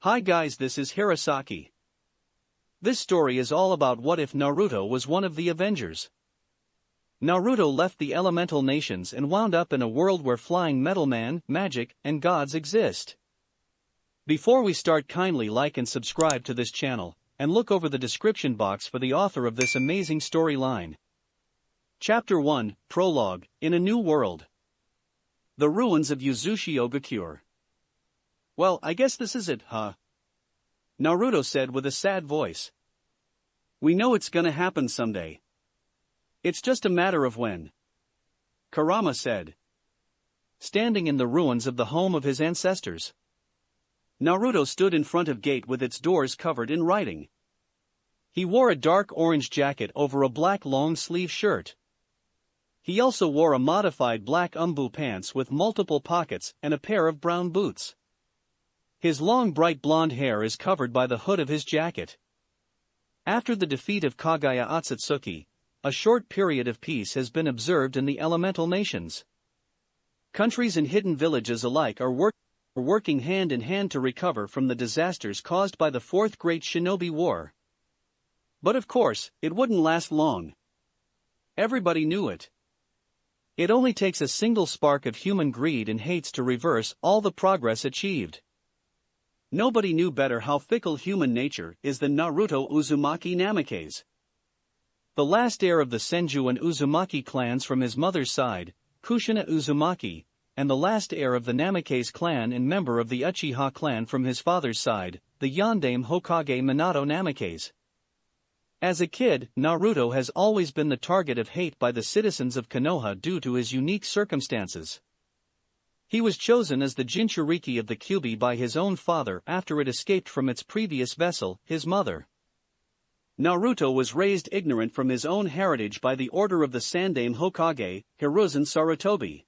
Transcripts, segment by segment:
Hi guys, this is Hirosaki. This story is all about what if Naruto was one of the Avengers. Naruto left the elemental nations and wound up in a world where flying metal man, magic, and gods exist. Before we start, kindly like and subscribe to this channel, and look over the description box for the author of this amazing storyline. Chapter 1, Prologue, In a New World. The Ruins of Uzushiogakure. Well, I guess this is it, huh? Naruto said with a sad voice. We know it's gonna happen someday. It's just a matter of when. Kurama said, standing in the ruins of the home of his ancestors. Naruto stood in front of gate with its doors covered in writing. He wore a dark orange jacket over a black long-sleeve shirt. He also wore a modified black umbu pants with multiple pockets and a pair of brown boots. His long bright blonde hair is covered by the hood of his jacket. After the defeat of Kaguya Otsutsuki, a short period of peace has been observed in the elemental nations. Countries and hidden villages alike are working hand in hand to recover from the disasters caused by the Fourth Great Shinobi War. But of course, it wouldn't last long. Everybody knew it. It only takes a single spark of human greed and hate to reverse all the progress achieved. Nobody knew better how fickle human nature is than Naruto Uzumaki Namikaze. The last heir of the Senju and Uzumaki clans from his mother's side, Kushina Uzumaki, and the last heir of the Namikaze clan and member of the Uchiha clan from his father's side, the Yondaime Hokage Minato Namikaze. As a kid, Naruto has always been the target of hate by the citizens of Konoha due to his unique circumstances. He was chosen as the Jinchuriki of the Kyuubi by his own father after it escaped from its previous vessel, his mother. Naruto was raised ignorant from his own heritage by the order of the Sandaime Hokage, Hiruzen Sarutobi.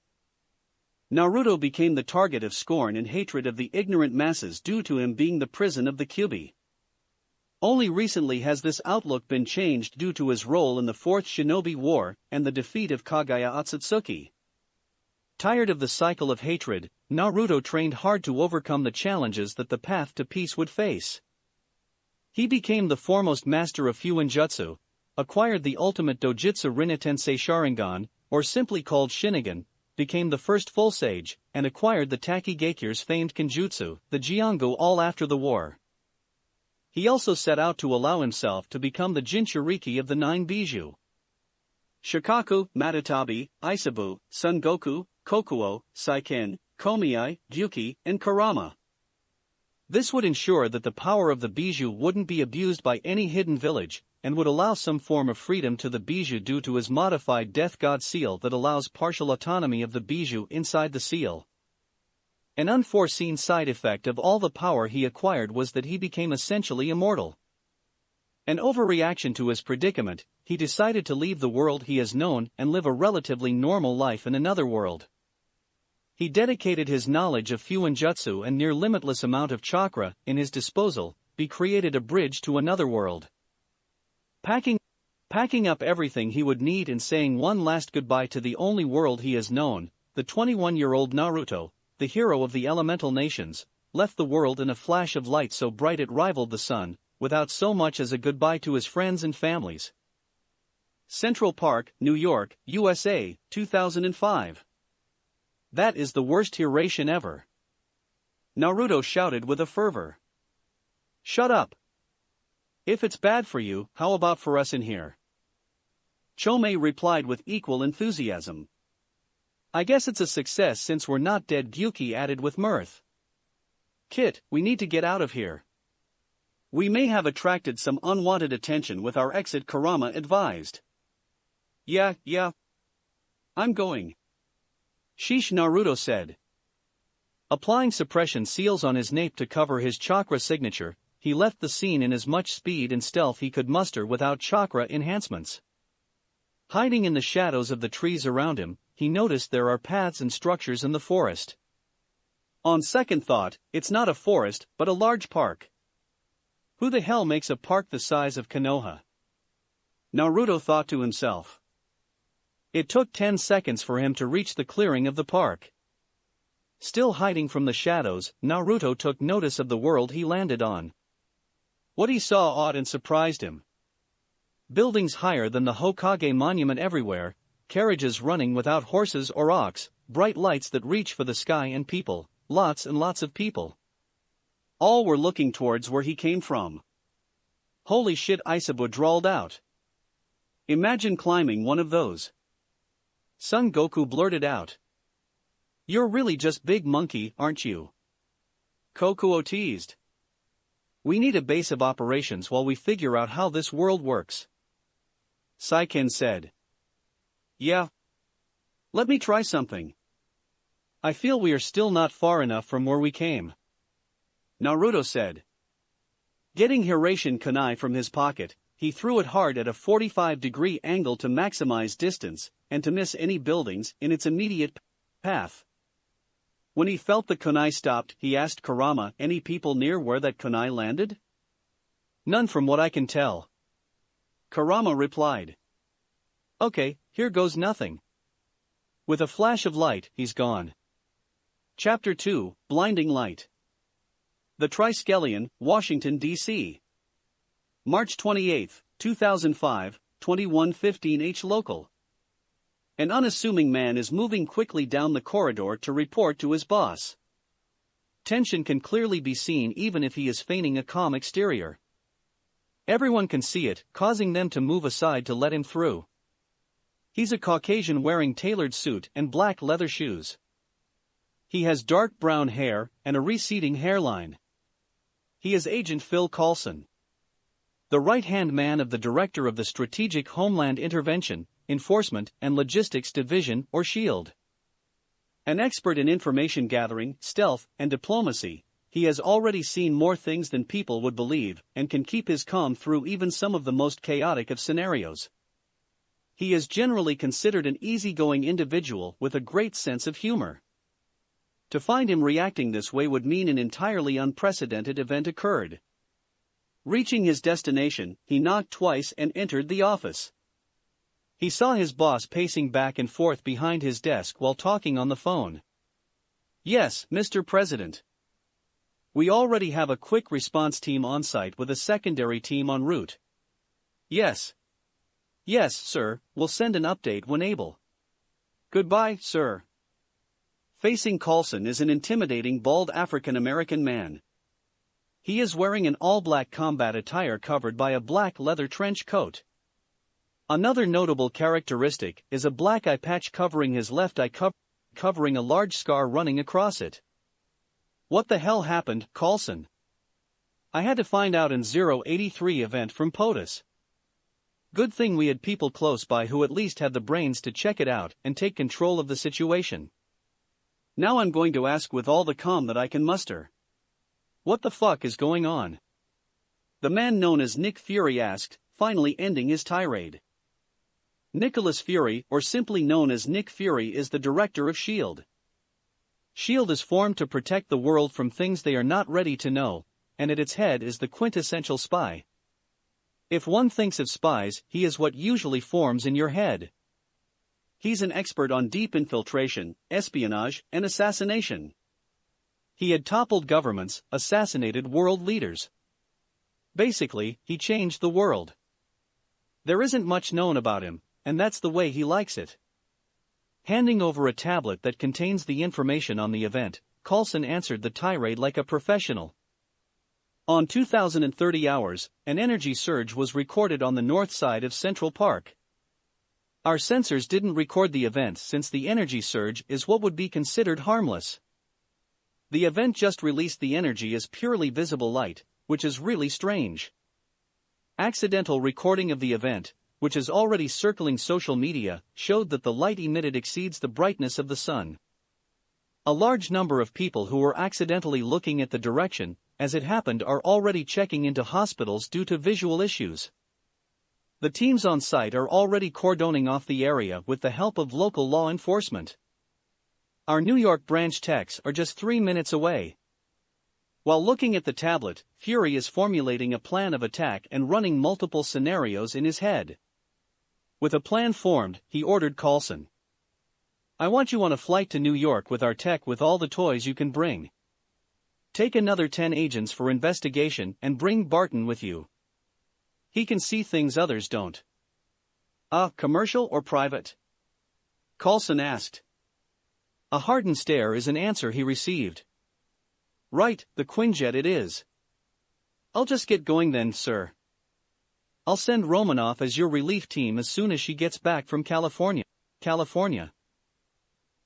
Naruto became the target of scorn and hatred of the ignorant masses due to him being the prison of the Kyuubi. Only recently has this outlook been changed due to his role in the Fourth Shinobi War and the defeat of Kaguya Otsutsuki. Tired of the cycle of hatred, Naruto trained hard to overcome the challenges that the path to peace would face. He became the foremost master of Fuinjutsu, acquired the ultimate dojutsu RinneTenseiSharingan, or simply called Shinigami, became the first full sage, and acquired the Takigakure's famed Kenjutsu, the Jiongu, all after the war. He also set out to allow himself to become the Jinchuriki of the Nine Bijou. Shikaku, Matatabi, Isabu, Son Goku, Kokuo, Saiken, Komiai, Gyuki, and Kurama. This would ensure that the power of the Bijou wouldn't be abused by any hidden village, and would allow some form of freedom to the Bijou due to his modified Death God seal that allows partial autonomy of the Bijou inside the seal. An unforeseen side effect of all the power he acquired was that he became essentially immortal. An overreaction to his predicament, he decided to leave the world he has known and live a relatively normal life in another world. He dedicated his knowledge of Fuinjutsu and near limitless amount of chakra in his disposal, created a bridge to another world. Packing up everything he would need and saying one last goodbye to the only world he has known, the 21-year-old Naruto, the hero of the elemental nations, left the world in a flash of light so bright it rivaled the sun, without so much as a goodbye to his friends and families. Central Park, New York, USA, 2005. That is the worst Hiroshigan ever. Naruto shouted with a fervor. Shut up. If it's bad for you, how about for us in here? Chomei replied with equal enthusiasm. I guess it's a success since we're not dead, Gyuki added with mirth. Kit, we need to get out of here. We may have attracted some unwanted attention with our exit, Kurama advised. Yeah. I'm going. Sheesh, Naruto said. Applying suppression seals on his nape to cover his chakra signature, he left the scene in as much speed and stealth he could muster without chakra enhancements. Hiding in the shadows of the trees around him, he noticed there are paths and structures in the forest. On second thought, it's not a forest, but a large park. Who the hell makes a park the size of Konoha? Naruto thought to himself. It took 10 seconds for him to reach the clearing of the park. Still hiding from the shadows, Naruto took notice of the world he landed on. What he saw awed and surprised him. Buildings higher than the Hokage monument everywhere, carriages running without horses or ox, bright lights that reach for the sky and people, lots and lots of people. All were looking towards where he came from. Holy shit, Isabu drawled out. Imagine climbing one of those. Son Goku blurted out. You're really just big monkey, aren't you? Kokuo teased. We need a base of operations while we figure out how this world works. Saiken said. Yeah. Let me try something. I feel we are still not far enough from where we came. Naruto said. Getting Hirosaki kunai from his pocket, he threw it hard at a 45-degree angle to maximize distance, and to miss any buildings in its immediate path. When he felt the kunai stopped, he asked Kurama, any people near where that kunai landed? None from what I can tell. Kurama replied. Okay, here goes nothing. With a flash of light, he's gone. Chapter 2, Blinding Light. The Triskelion, Washington, D.C. March 28, 2005, 21:15 H. Local. An unassuming man is moving quickly down the corridor to report to his boss. Tension can clearly be seen even if he is feigning a calm exterior. Everyone can see it, causing them to move aside to let him through. He's a Caucasian wearing tailored suit and black leather shoes. He has dark brown hair and a receding hairline. He is Agent Phil Coulson, the right-hand man of the Director of the Strategic Homeland Intervention, Enforcement and Logistics Division, or SHIELD. An expert in information gathering, stealth, and diplomacy, he has already seen more things than people would believe and can keep his calm through even some of the most chaotic of scenarios. He is generally considered an easygoing individual with a great sense of humor. To find him reacting this way would mean an entirely unprecedented event occurred. Reaching his destination, he knocked twice and entered the office. He saw his boss pacing back and forth behind his desk while talking on the phone. Yes, Mr. President. We already have a quick response team on site with a secondary team en route. Yes. Yes, sir, we'll send an update when able. Goodbye, sir. Facing Coulson is an intimidating bald African-American man. He is wearing an all-black combat attire covered by a black leather trench coat. Another notable characteristic is a black eye patch covering his left eye, covering a large scar running across it. What the hell happened, Coulson? I had to find out in 083 event from POTUS. Good thing we had people close by who at least had the brains to check it out and take control of the situation. Now I'm going to ask with all the calm that I can muster. What the fuck is going on? The man known as Nick Fury asked, finally ending his tirade. Nicholas Fury, or simply known as Nick Fury, is the director of SHIELD. SHIELD is formed to protect the world from things they are not ready to know, and at its head is the quintessential spy. If one thinks of spies, he is what usually forms in your head. He's an expert on deep infiltration, espionage, and assassination. He had toppled governments, assassinated world leaders. Basically, he changed the world. There isn't much known about him, and that's the way he likes it. Handing over a tablet that contains the information on the event, Coulson answered the tirade like a professional. On 2030 hours, an energy surge was recorded on the north side of Central Park. Our sensors didn't record the event since the energy surge is what would be considered harmless. The event just released the energy as purely visible light, which is really strange. Accidental recording of the event, which is already circling social media, showed that the light emitted exceeds the brightness of the sun. A large number of people who were accidentally looking at the direction, as it happened, are already checking into hospitals due to visual issues. The teams on site are already cordoning off the area with the help of local law enforcement. Our New York branch techs are just 3 minutes away. While looking at the tablet, Fury is formulating a plan of attack and running multiple scenarios in his head. With a plan formed, he ordered Coulson. I want you on a flight to New York with our tech with all the toys you can bring. Take another 10 agents for investigation and bring Barton with you. He can see things others don't. Commercial or private? Coulson asked. A hardened stare is an answer he received. Right, the Quinjet it is. I'll just get going then, sir. I'll send Romanov as your relief team as soon as she gets back from California.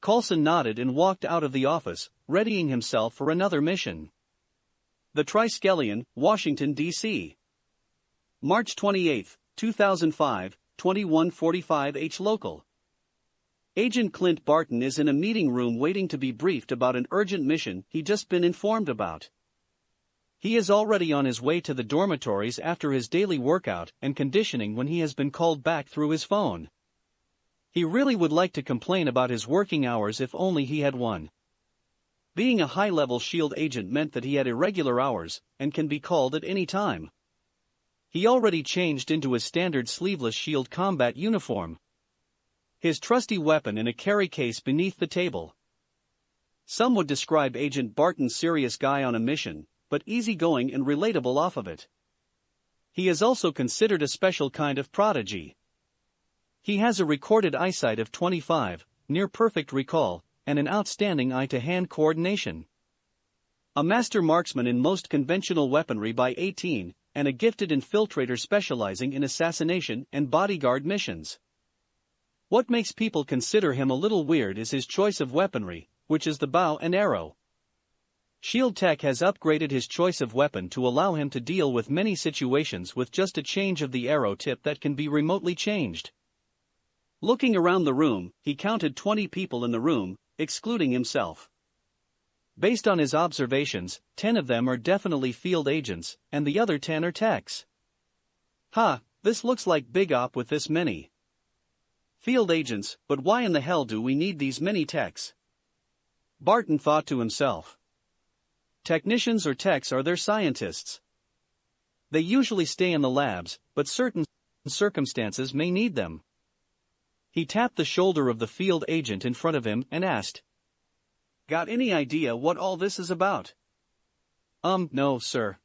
Coulson nodded and walked out of the office, readying himself for another mission. The Triskelion, Washington, D.C. March 28, 2005, 21:45 H. Local. Agent Clint Barton is in a meeting room waiting to be briefed about an urgent mission he'd just been informed about. He is already on his way to the dormitories after his daily workout and conditioning when he has been called back through his phone. He really would like to complain about his working hours if only he had one. Being a high-level SHIELD agent meant that he had irregular hours and can be called at any time. He already changed into his standard sleeveless SHIELD combat uniform. His trusty weapon in a carry case beneath the table. Some would describe Agent Barton serious guy on a mission, but easygoing and relatable off of it. He is also considered a special kind of prodigy. He has a recorded eyesight of 25, near-perfect recall, and an outstanding eye-to-hand coordination. A master marksman in most conventional weaponry by 18, and a gifted infiltrator specializing in assassination and bodyguard missions. What makes people consider him a little weird is his choice of weaponry, which is the bow and arrow. SHIELD Tech has upgraded his choice of weapon to allow him to deal with many situations with just a change of the arrow tip that can be remotely changed. Looking around the room, he counted 20 people in the room, excluding himself. Based on his observations, 10 of them are definitely field agents, and the other 10 are techs. This looks like big op with this many field agents, but why in the hell do we need these many techs? Barton thought to himself. Technicians or techs are their scientists. They usually stay in the labs, but certain circumstances may need them. He tapped the shoulder of the field agent in front of him and asked, "Got any idea what all this is about?" No, sir.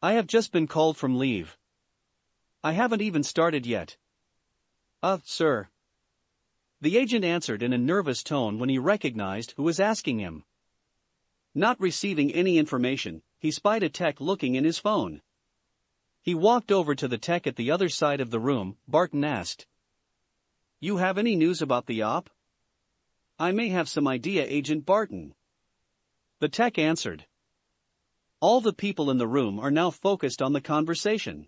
I have just been called from leave. I haven't even started yet. Sir. The agent answered in a nervous tone when he recognized who was asking him. Not receiving any information, he spied a tech looking in his phone. He walked over to the tech at the other side of the room. Barton asked, "You have any news about the op?" "I may have some idea, Agent Barton." The tech answered. All the people in the room are now focused on the conversation.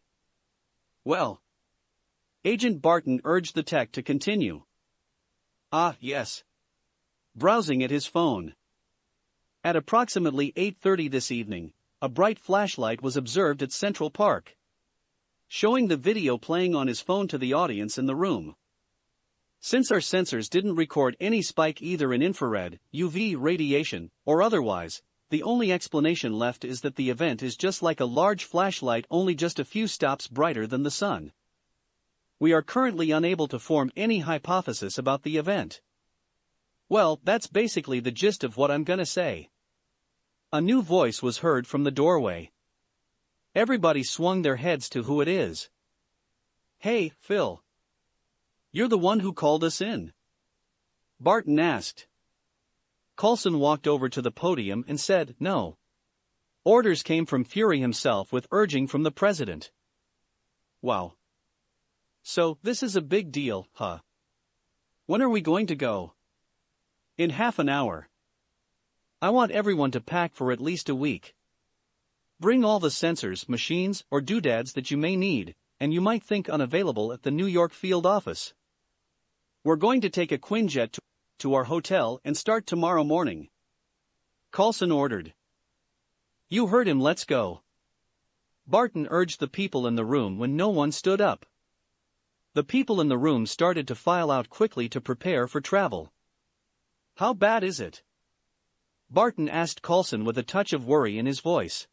Well. Agent Barton urged the tech to continue. Yes. Browsing at his phone. At approximately 8:30 this evening, a bright flashlight was observed at Central Park, showing the video playing on his phone to the audience in the room. Since our sensors didn't record any spike either in infrared, UV radiation, or otherwise, the only explanation left is that the event is just like a large flashlight, only just a few stops brighter than the sun. We are currently unable to form any hypothesis about the event. Well, that's basically the gist of what I'm gonna say. A new voice was heard from the doorway. Everybody swung their heads to who it is. "Hey, Phil. You're the one who called us in?" Barton asked. Coulson walked over to the podium and said, "No. Orders came from Fury himself with urging from the president." Wow. So, this is a big deal, huh? When are we going to go? In half an hour. I want everyone to pack for at least a week. Bring all the sensors, machines, or doodads that you may need, and you might think unavailable at the New York field office. We're going to take a Quinjet to our hotel and start tomorrow morning. Coulson ordered. You heard him, let's go. Barton urged the people in the room when no one stood up. The people in the room started to file out quickly to prepare for travel. How bad is it? Barton asked Coulson with a touch of worry in his voice.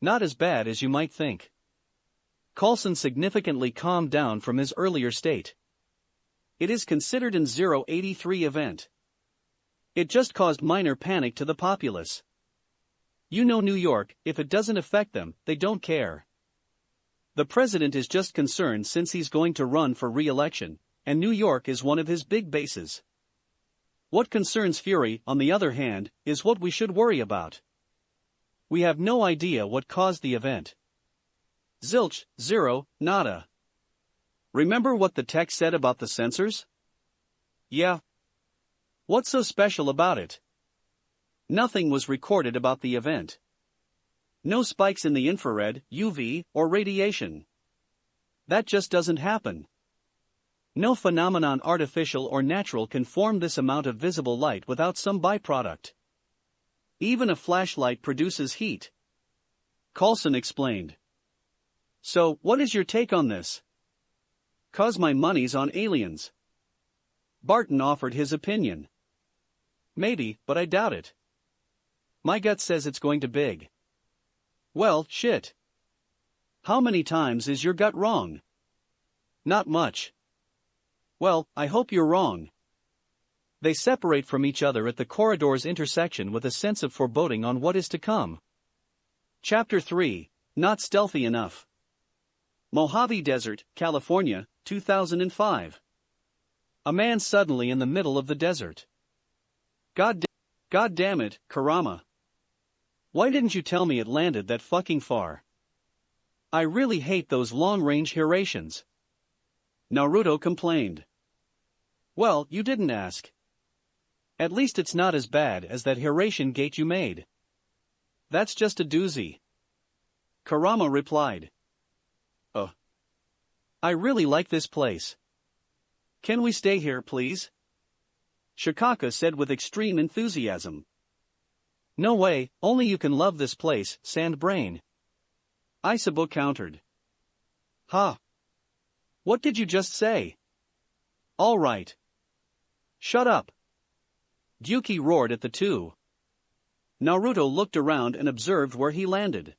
Not as bad as you might think. Coulson significantly calmed down from his earlier state. It is considered an 083 event. It just caused minor panic to the populace. You know New York, if it doesn't affect them, they don't care. The president is just concerned since he's going to run for re-election, and New York is one of his big bases. What concerns Fury, on the other hand, is what we should worry about. We have no idea what caused the event. Zilch, zero, nada. Remember what the text said about the sensors? Yeah. What's so special about it? Nothing was recorded about the event. No spikes in the infrared, UV, or radiation. That just doesn't happen. No phenomenon, artificial or natural, can form this amount of visible light without some byproduct. Even a flashlight produces heat. Coulson explained. So, what is your take on this? 'Cause my money's on aliens. Barton offered his opinion. Maybe, but I doubt it. My gut says it's going to big. Well, shit. How many times is your gut wrong? Not much. Well, I hope you're wrong. They separate from each other at the corridor's intersection with a sense of foreboding on what is to come. Chapter 3, Not Stealthy Enough. Mojave Desert, California, 2005. A man suddenly in the middle of the desert. God damn it, Kurama. Why didn't you tell me it landed that fucking far? I really hate those long-range Hirations. Naruto complained. Well, you didn't ask. At least it's not as bad as that Hiration gate you made. That's just a doozy. Kurama replied. I really like this place. Can we stay here, please? Shikaka said with extreme enthusiasm. No way, only you can love this place, Sandbrain. Isabu countered. Ha! What did you just say? All right. Shut up. Gyuki roared at the two. Naruto looked around and observed where he landed.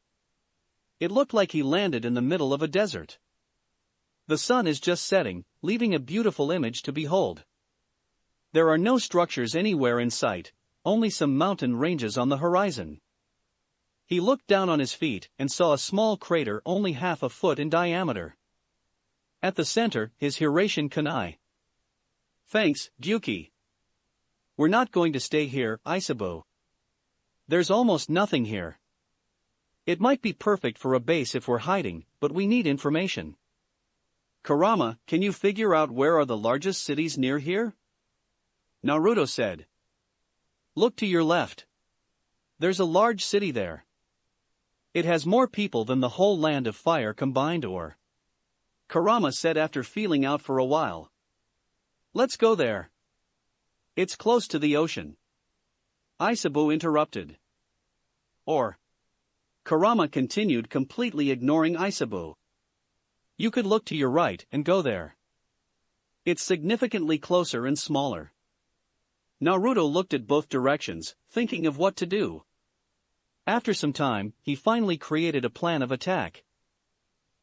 It looked like he landed in the middle of a desert. The sun is just setting, leaving a beautiful image to behold. There are no structures anywhere in sight, only some mountain ranges on the horizon. He looked down on his feet and saw a small crater only half a foot in diameter. At the center, his Hiroshin kunai. Thanks, Gyuki. We're not going to stay here, Isabu. There's almost nothing here. It might be perfect for a base if we're hiding, but we need information. Kurama, can you figure out where are the largest cities near here? Naruto said. Look to your left. There's a large city there. It has more people than the whole land of fire combined, or... Kurama said after feeling out for a while. Let's go there. It's close to the ocean. Isabu interrupted. Or... Kurama continued, completely ignoring Isabu. You could look to your right and go there. It's significantly closer and smaller. Naruto looked at both directions, thinking of what to do. After some time, he finally created a plan of attack.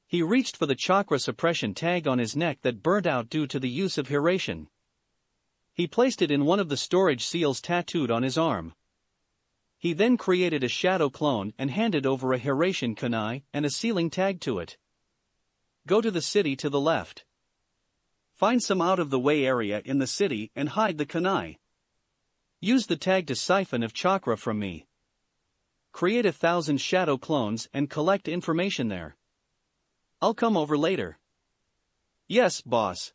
He reached for the chakra suppression tag on his neck that burnt out due to the use of Hiroshin. He placed it in one of the storage seals tattooed on his arm. He then created a shadow clone and handed over a Hiroshin kunai and a sealing tag to it. Go to the city to the left. Find some out-of-the-way area in the city and hide the kunai. Use the tag to siphon of chakra from me. Create 1,000 shadow clones and collect information there. I'll come over later. Yes, boss.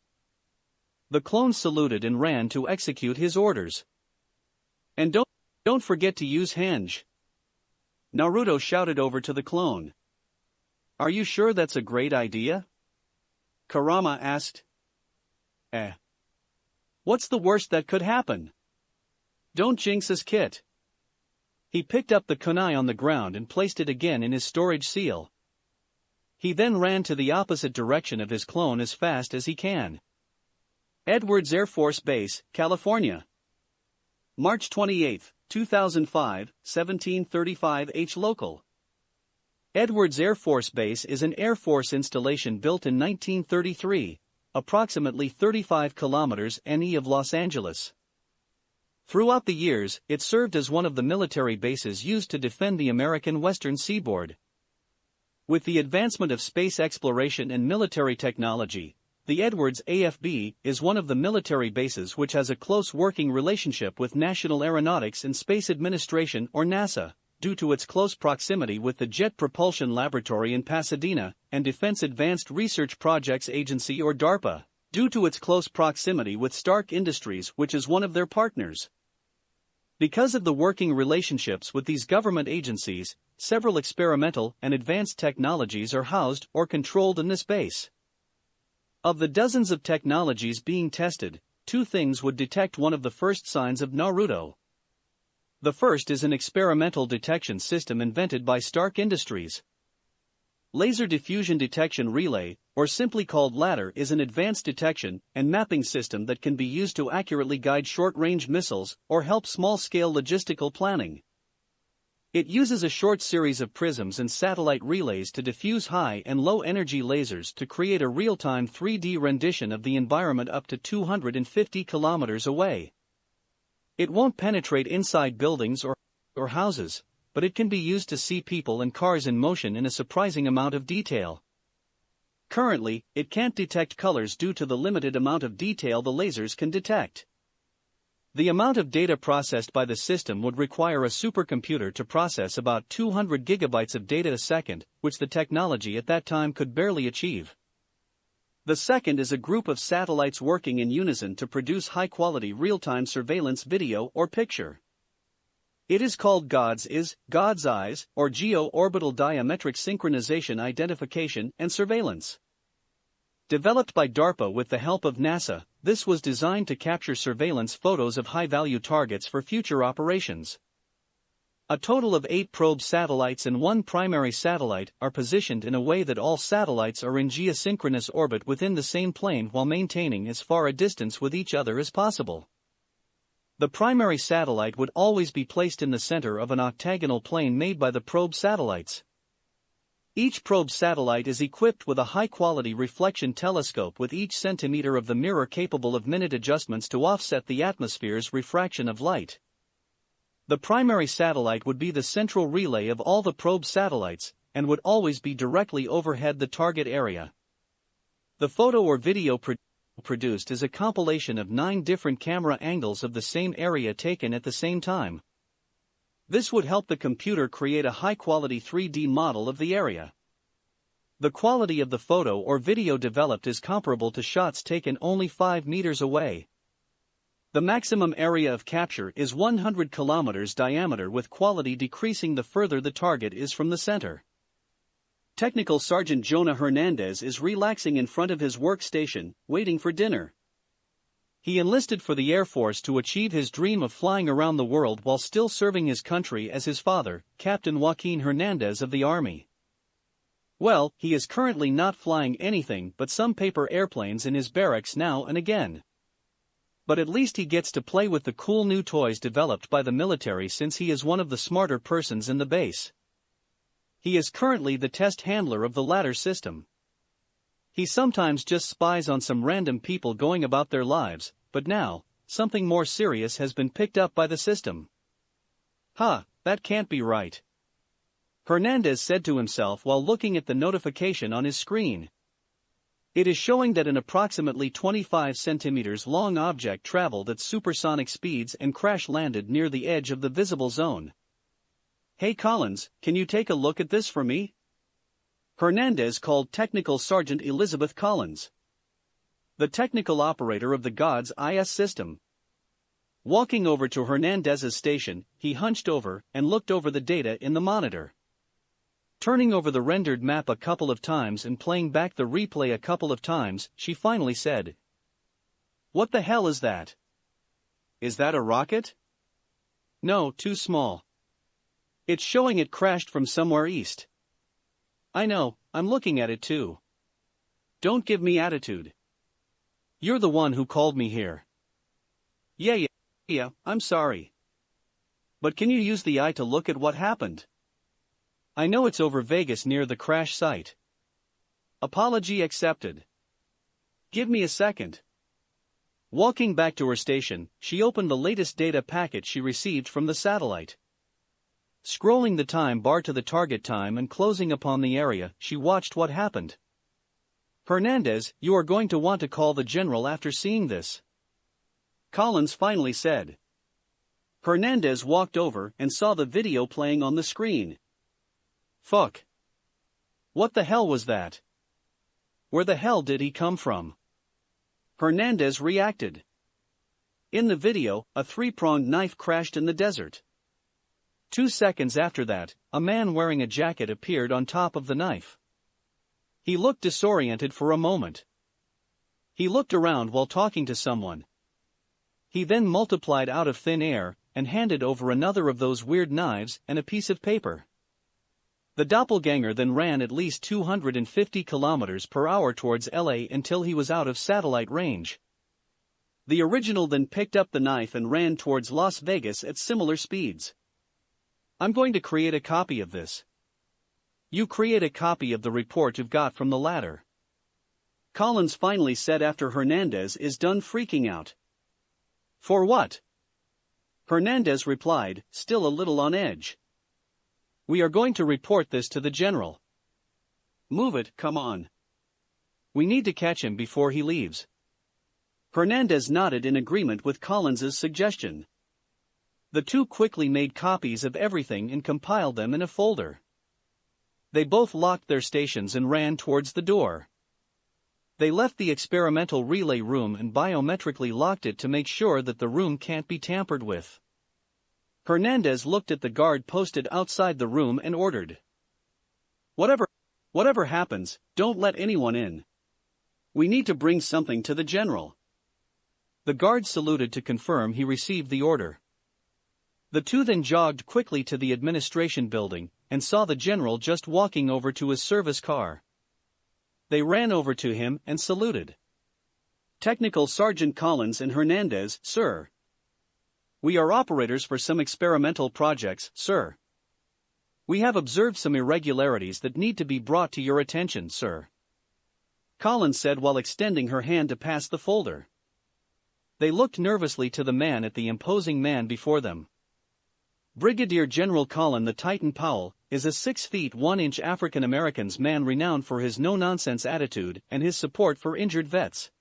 The clone saluted and ran to execute his orders. And don't forget to use henge. Naruto shouted over to the clone. Are you sure that's a great idea? Kurama asked. What's the worst that could happen? Don't jinx us, Kit. He picked up the kunai on the ground and placed it again in his storage seal. He then ran to the opposite direction of his clone as fast as he can. Edwards Air Force Base, California. March 28, 2005, 17:35 H. Local. Edwards Air Force Base is an Air Force installation built in 1933, approximately 35 kilometers NE of Los Angeles. Throughout the years, it served as one of the military bases used to defend the American western seaboard. With the advancement of space exploration and military technology, the Edwards AFB is one of the military bases which has a close working relationship with National Aeronautics and Space Administration or NASA, due to its close proximity with the Jet Propulsion Laboratory in Pasadena, and Defense Advanced Research Projects Agency or DARPA, due to its close proximity with Stark Industries, which is one of their partners. Because of the working relationships with these government agencies, several experimental and advanced technologies are housed or controlled in this base. Of the dozens of technologies being tested, 2 things would detect one of the first signs of Naruto. The first is an experimental detection system invented by Stark Industries. Laser Diffusion Detection Relay, or simply called LDR, is an advanced detection and mapping system that can be used to accurately guide short-range missiles or help small-scale logistical planning. It uses a short series of prisms and satellite relays to diffuse high and low-energy lasers to create a real-time 3D rendition of the environment up to 250 kilometers away. It won't penetrate inside buildings or houses, but it can be used to see people and cars in motion in a surprising amount of detail. Currently, it can't detect colors due to the limited amount of detail the lasers can detect. The amount of data processed by the system would require a supercomputer to process about 200 gigabytes of data a second, which the technology at that time could barely achieve. The second is a group of satellites working in unison to produce high-quality real-time surveillance video or picture. It is called God's Eyes, or Geo-Orbital Diametric Synchronization Identification and Surveillance. Developed by DARPA with the help of NASA, this was designed to capture surveillance photos of high-value targets for future operations. A total of 8 probe satellites and 1 primary satellite are positioned in a way that all satellites are in geosynchronous orbit within the same plane while maintaining as far a distance with each other as possible. The primary satellite would always be placed in the center of an octagonal plane made by the probe satellites. Each probe satellite is equipped with a high-quality reflection telescope with each centimeter of the mirror capable of minute adjustments to offset the atmosphere's refraction of light. The primary satellite would be the central relay of all the probe satellites, and would always be directly overhead the target area. The photo or video produced is a compilation of 9 different camera angles of the same area taken at the same time. This would help the computer create a high-quality 3D model of the area. The quality of the photo or video developed is comparable to shots taken only 5 meters away. The maximum area of capture is 100 kilometers diameter, with quality decreasing the further the target is from the center. Technical Sergeant Jonah Hernandez is relaxing in front of his workstation, waiting for dinner. He enlisted for the Air Force to achieve his dream of flying around the world while still serving his country as his father, Captain Joaquin Hernandez of the Army. Well, he is currently not flying anything but some paper airplanes in his barracks now and again. But at least he gets to play with the cool new toys developed by the military, since he is one of the smarter persons in the base. He is currently the test handler of the latter system. He sometimes just spies on some random people going about their lives, but now, something more serious has been picked up by the system. That can't be right, Hernandez said to himself while looking at the notification on his screen. It is showing that an approximately 25 centimeters long object traveled at supersonic speeds and crash-landed near the edge of the visible zone. "Hey Collins, can you take a look at this for me?" Hernandez called Technical Sergeant Elizabeth Collins, the technical operator of the God's Eyes system. Walking over to Hernandez's station, he hunched over and looked over the data in the monitor. Turning over the rendered map a couple of times and playing back the replay a couple of times, she finally said, "What the hell is that? Is that a rocket?" "No, too small. It's showing it crashed from somewhere east." "I know, I'm looking at it too. Don't give me attitude. You're the one who called me here." Yeah, I'm sorry. But can you use the eye to look at what happened? I know it's over Vegas near the crash site." "Apology accepted." Give me a second. Walking back to her station, she opened the latest data packet she received from the satellite. Scrolling the time bar to the target time and closing upon the area, she watched what happened. Hernandez, you are going to want to call the general after seeing this. Collins finally said. Hernandez walked over and saw the video playing on the screen. Fuck. What the hell was that? Where the hell did he come from? Hernandez reacted. In the video, a three-pronged knife crashed in the desert. 2 seconds after that, a man wearing a jacket appeared on top of the knife. He looked disoriented for a moment. He looked around while talking to someone. He then multiplied out of thin air and handed over another of those weird knives and a piece of paper. The doppelganger then ran at least 250 kilometers per hour towards LA until he was out of satellite range. The original then picked up the knife and ran towards Las Vegas at similar speeds. I'm going to create a copy of this. You create a copy of the report you've got from the latter. Collins finally said after Hernandez is done freaking out. For what? Hernandez replied, still a little on edge. We are going to report this to the general. Move it, come on. We need to catch him before he leaves. Hernandez nodded in agreement with Collins's suggestion. The two quickly made copies of everything and compiled them in a folder. They both locked their stations and ran towards the door. They left the experimental relay room and biometrically locked it to make sure that the room can't be tampered with. Hernandez looked at the guard posted outside the room and ordered. Whatever happens, don't let anyone in. We need to bring something to the general. The guard saluted to confirm he received the order. The two then jogged quickly to the administration building and saw the general just walking over to his service car. They ran over to him and saluted. Technical Sergeant Collins and Hernandez, sir. We are operators for some experimental projects, sir. We have observed some irregularities that need to be brought to your attention, sir. Collins said while extending her hand to pass the folder. They looked nervously to the man at the imposing man before them. Brigadier General Colin the Titan Powell is a 6 feet 1 inch African-American man renowned for his no-nonsense attitude and his support for injured vets.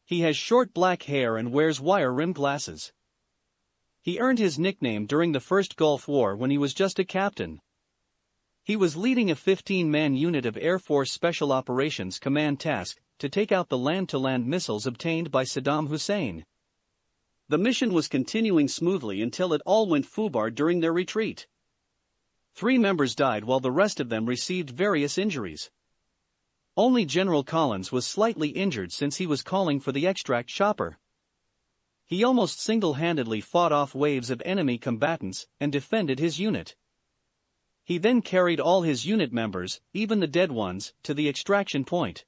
He has short black hair and wears wire-rimmed glasses. He earned his nickname during the First Gulf War when he was just a captain. He was leading a 15-man unit of Air Force Special Operations Command task to take out the land-to-land missiles obtained by Saddam Hussein. The mission was continuing smoothly until it all went foobar during their retreat. 3 members died while the rest of them received various injuries. Only General Collins was slightly injured since he was calling for the extract chopper. He almost single-handedly fought off waves of enemy combatants and defended his unit. He then carried all his unit members, even the dead ones, to the extraction point.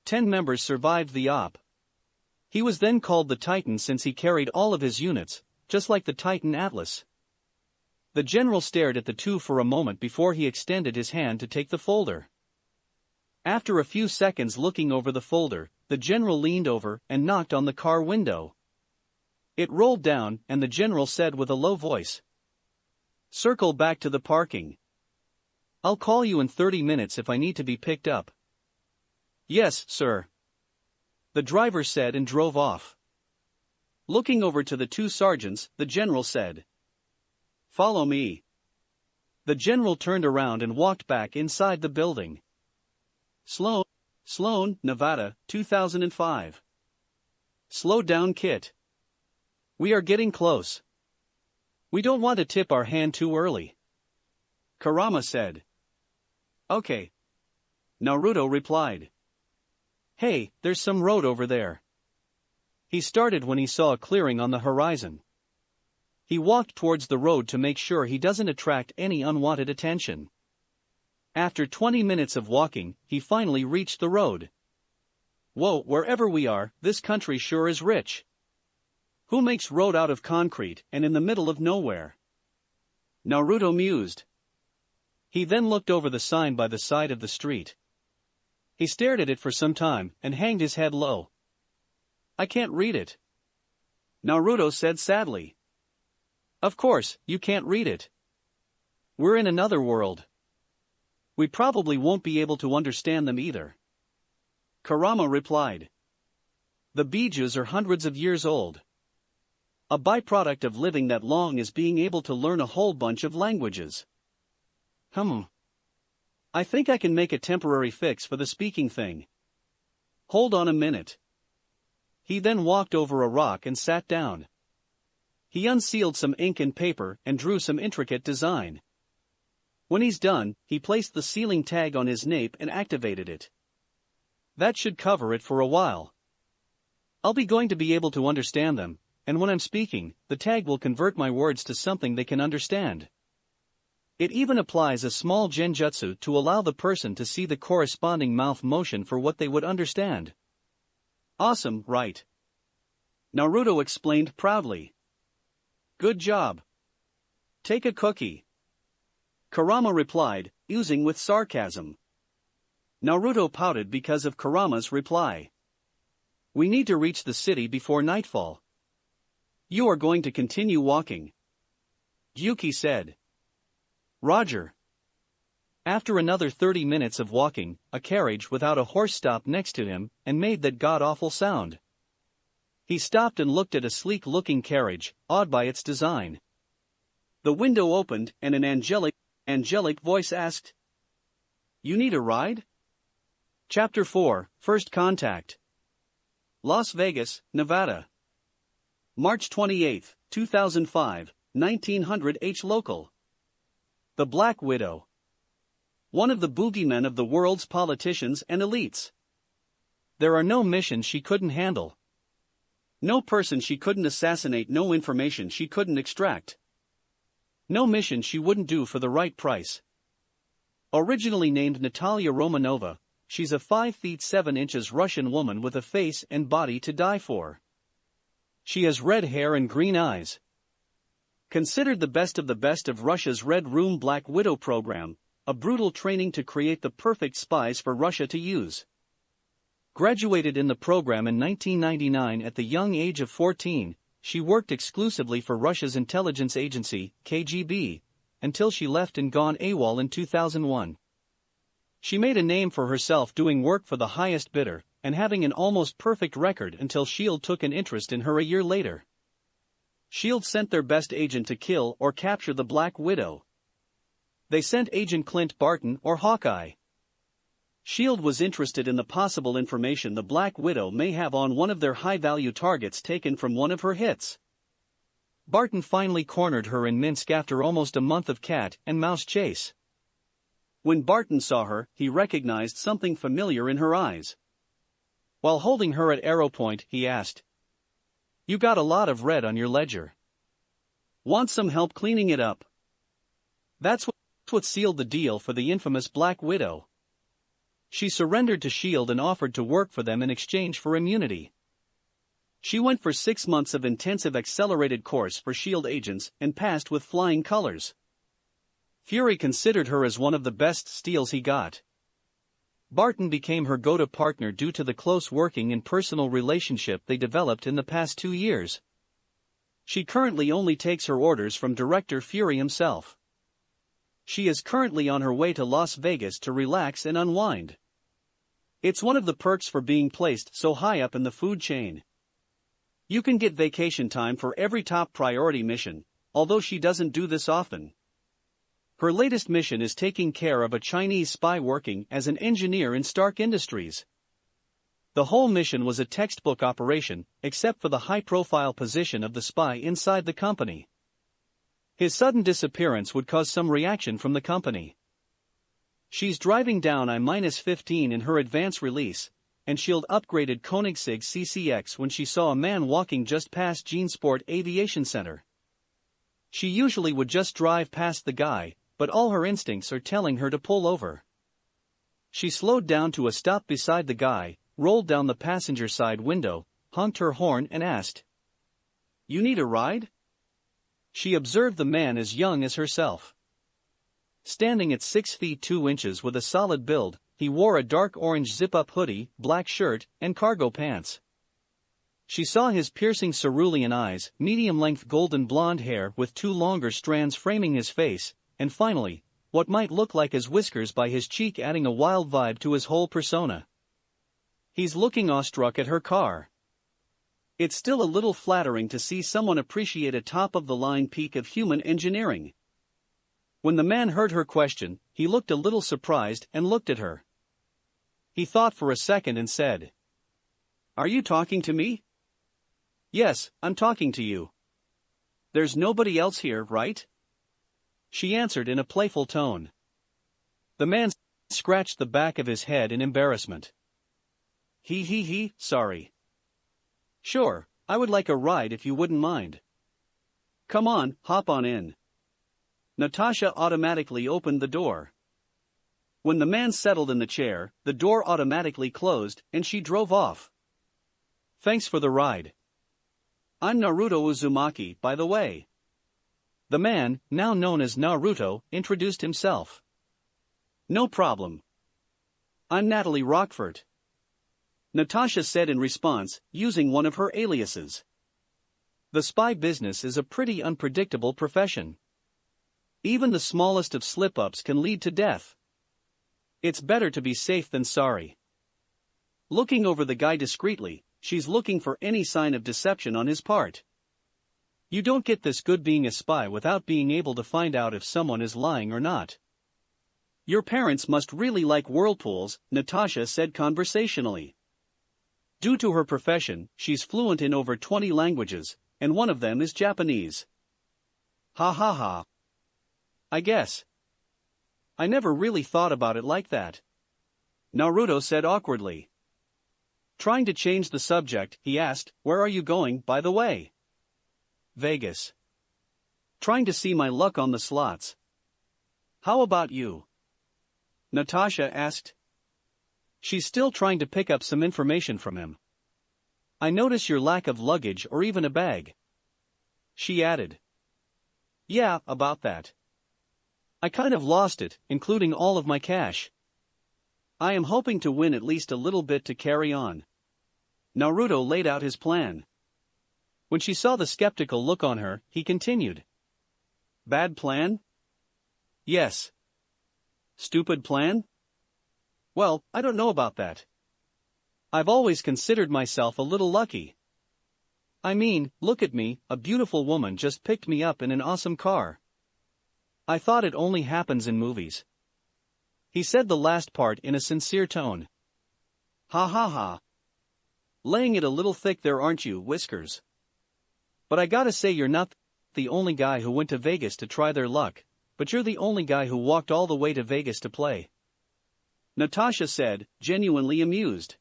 10 members survived the op. He was then called the Titan since he carried all of his units, just like the Titan Atlas. The general stared at the two for a moment before he extended his hand to take the folder. After a few seconds looking over the folder, the general leaned over and knocked on the car window. It rolled down and the general said with a low voice, "Circle back to the parking. I'll call you in 30 minutes if I need to be picked up." "Yes, sir," the driver said and drove off. Looking over to the two sergeants, the general said, "Follow me." The general turned around and walked back inside the building. Sloan, Nevada, 2005. Slow down, Kit. We are getting close. We don't want to tip our hand too early. Kurama said. Okay. Naruto replied. Hey, there's some road over there. He started when he saw a clearing on the horizon. He walked towards the road to make sure he doesn't attract any unwanted attention. After 20 minutes of walking, he finally reached the road. Whoa, wherever we are, this country sure is rich. Who makes road out of concrete and in the middle of nowhere? Naruto mused. He then looked over the sign by the side of the street. He stared at it for some time and hanged his head low. "I can't read it," Naruto said sadly. "Of course, you can't read it. We're in another world. We probably won't be able to understand them either," Kurama replied. "The bijus are hundreds of years old. A byproduct of living that long is being able to learn a whole bunch of languages." I think I can make a temporary fix for the speaking thing. Hold on a minute." He then walked over a rock and sat down. He unsealed some ink and paper and drew some intricate design. When he's done, he placed the sealing tag on his nape and activated it. That should cover it for a while. I'll be going to be able to understand them, and when I'm speaking, the tag will convert my words to something they can understand. It even applies a small genjutsu to allow the person to see the corresponding mouth motion for what they would understand. Awesome, right? Naruto explained proudly. Good job. Take a cookie, Kurama replied, oozing with sarcasm. Naruto pouted because of Kurama's reply. We need to reach the city before nightfall. You are going to continue walking, Yuki said. Roger. After another 30 minutes of walking, a carriage without a horse stopped next to him and made that god-awful sound. He stopped and looked at a sleek-looking carriage, awed by its design. The window opened and an angelic voice asked, "You need a ride?" Chapter 4, First Contact. Las Vegas, Nevada. March 28, 2005, 1900 H. Local. The Black Widow. One of the boogeymen of the world's politicians and elites. There are no missions she couldn't handle. No person she couldn't assassinate, no information she couldn't extract. No mission she wouldn't do for the right price. Originally named Natalia Romanova, she's a 5 feet 7 inches Russian woman with a face and body to die for. She has red hair and green eyes. Considered the best of Russia's Red Room Black Widow program, a brutal training to create the perfect spies for Russia to use. Graduated in the program in 1999 at the young age of 14, she worked exclusively for Russia's intelligence agency, KGB, until she left and gone AWOL in 2001. She made a name for herself doing work for the highest bidder, and having an almost perfect record until S.H.I.E.L.D. took an interest in her a year later. S.H.I.E.L.D. sent their best agent to kill or capture the Black Widow. They sent Agent Clint Barton or Hawkeye. S.H.I.E.L.D. was interested in the possible information the Black Widow may have on one of their high-value targets taken from one of her hits. Barton finally cornered her in Minsk after almost a month of cat and mouse chase. When Barton saw her, he recognized something familiar in her eyes. While holding her at arrow point, he asked, "You got a lot of red on your ledger. Want some help cleaning it up?" That's what sealed the deal for the infamous Black Widow. She surrendered to S.H.I.E.L.D. and offered to work for them in exchange for immunity. She went for 6 months of intensive accelerated course for S.H.I.E.L.D. agents and passed with flying colors. Fury considered her as one of the best steals he got. Barton became her go-to partner due to the close working and personal relationship they developed in the past 2 years. She currently only takes her orders from director Fury himself. She is currently on her way to Las Vegas to relax and unwind. It's one of the perks for being placed so high up in the food chain. You can get vacation time for every top priority mission, although she doesn't do this often. Her latest mission is taking care of a Chinese spy working as an engineer in Stark Industries. The whole mission was a textbook operation, except for the high-profile position of the spy inside the company. His sudden disappearance would cause some reaction from the company. She's driving down I-15 in her advance release, and S.H.I.E.L.D. upgraded Koenigsegg CCX when she saw a man walking just past Genesport Aviation Center. She usually would just drive past the guy, but all her instincts are telling her to pull over. She slowed down to a stop beside the guy, rolled down the passenger side window, honked her horn and asked, "You need a ride?" She observed the man as young as herself. Standing at 6 feet 2 inches with a solid build, he wore a dark orange zip-up hoodie, black shirt, and cargo pants. She saw his piercing cerulean eyes, medium-length golden blonde hair with two longer strands framing his face, and finally, what might look like his whiskers by his cheek adding a wild vibe to his whole persona. He's looking awestruck at her car. It's still a little flattering to see someone appreciate a top-of-the-line peak of human engineering. When the man heard her question, he looked a little surprised and looked at her. He thought for a second and said, "Are you talking to me?" "Yes, I'm talking to you. There's nobody else here, right?" She answered in a playful tone. The man scratched the back of his head in embarrassment. Sorry. "Sure, I would like a ride if you wouldn't mind." "Come on, hop on in." Natasha automatically opened the door. When the man settled in the chair, the door automatically closed and she drove off. "Thanks for the ride. I'm Naruto Uzumaki, by the way." The man, now known as Naruto, introduced himself. "No problem. I'm Natalie Rockford," Natasha said in response, using one of her aliases. The spy business is a pretty unpredictable profession. Even the smallest of slip-ups can lead to death. It's better to be safe than sorry. Looking over the guy discreetly, she's looking for any sign of deception on his part. You don't get this good being a spy without being able to find out if someone is lying or not. Your parents must really like whirlpools, Natasha said conversationally. Due to her profession, she's fluent in over 20 languages, and one of them is Japanese. Ha ha ha. I guess. I never really thought about it like that, Naruto said awkwardly. Trying to change the subject, he asked, "Where are you going, by the way?" "Vegas. Trying to see my luck on the slots." "How about you?" Natasha asked. She's still trying to pick up some information from him. "I notice your lack of luggage or even a bag," she added. "Yeah, about that. I kind of lost it, including all of my cash. I am hoping to win at least a little bit to carry on." Naruto laid out his plan. When she saw the skeptical look on her, he continued. "Bad plan?" "Yes." "Stupid plan?" "Well, I don't know about that. I've always considered myself a little lucky. I mean, look at me, a beautiful woman just picked me up in an awesome car. I thought it only happens in movies." He said the last part in a sincere tone. "Ha ha ha. Laying it a little thick there, aren't you, Whiskers? But I gotta say, you're not the only guy who went to Vegas to try their luck, but you're the only guy who walked all the way to Vegas to play," Natasha said, genuinely amused.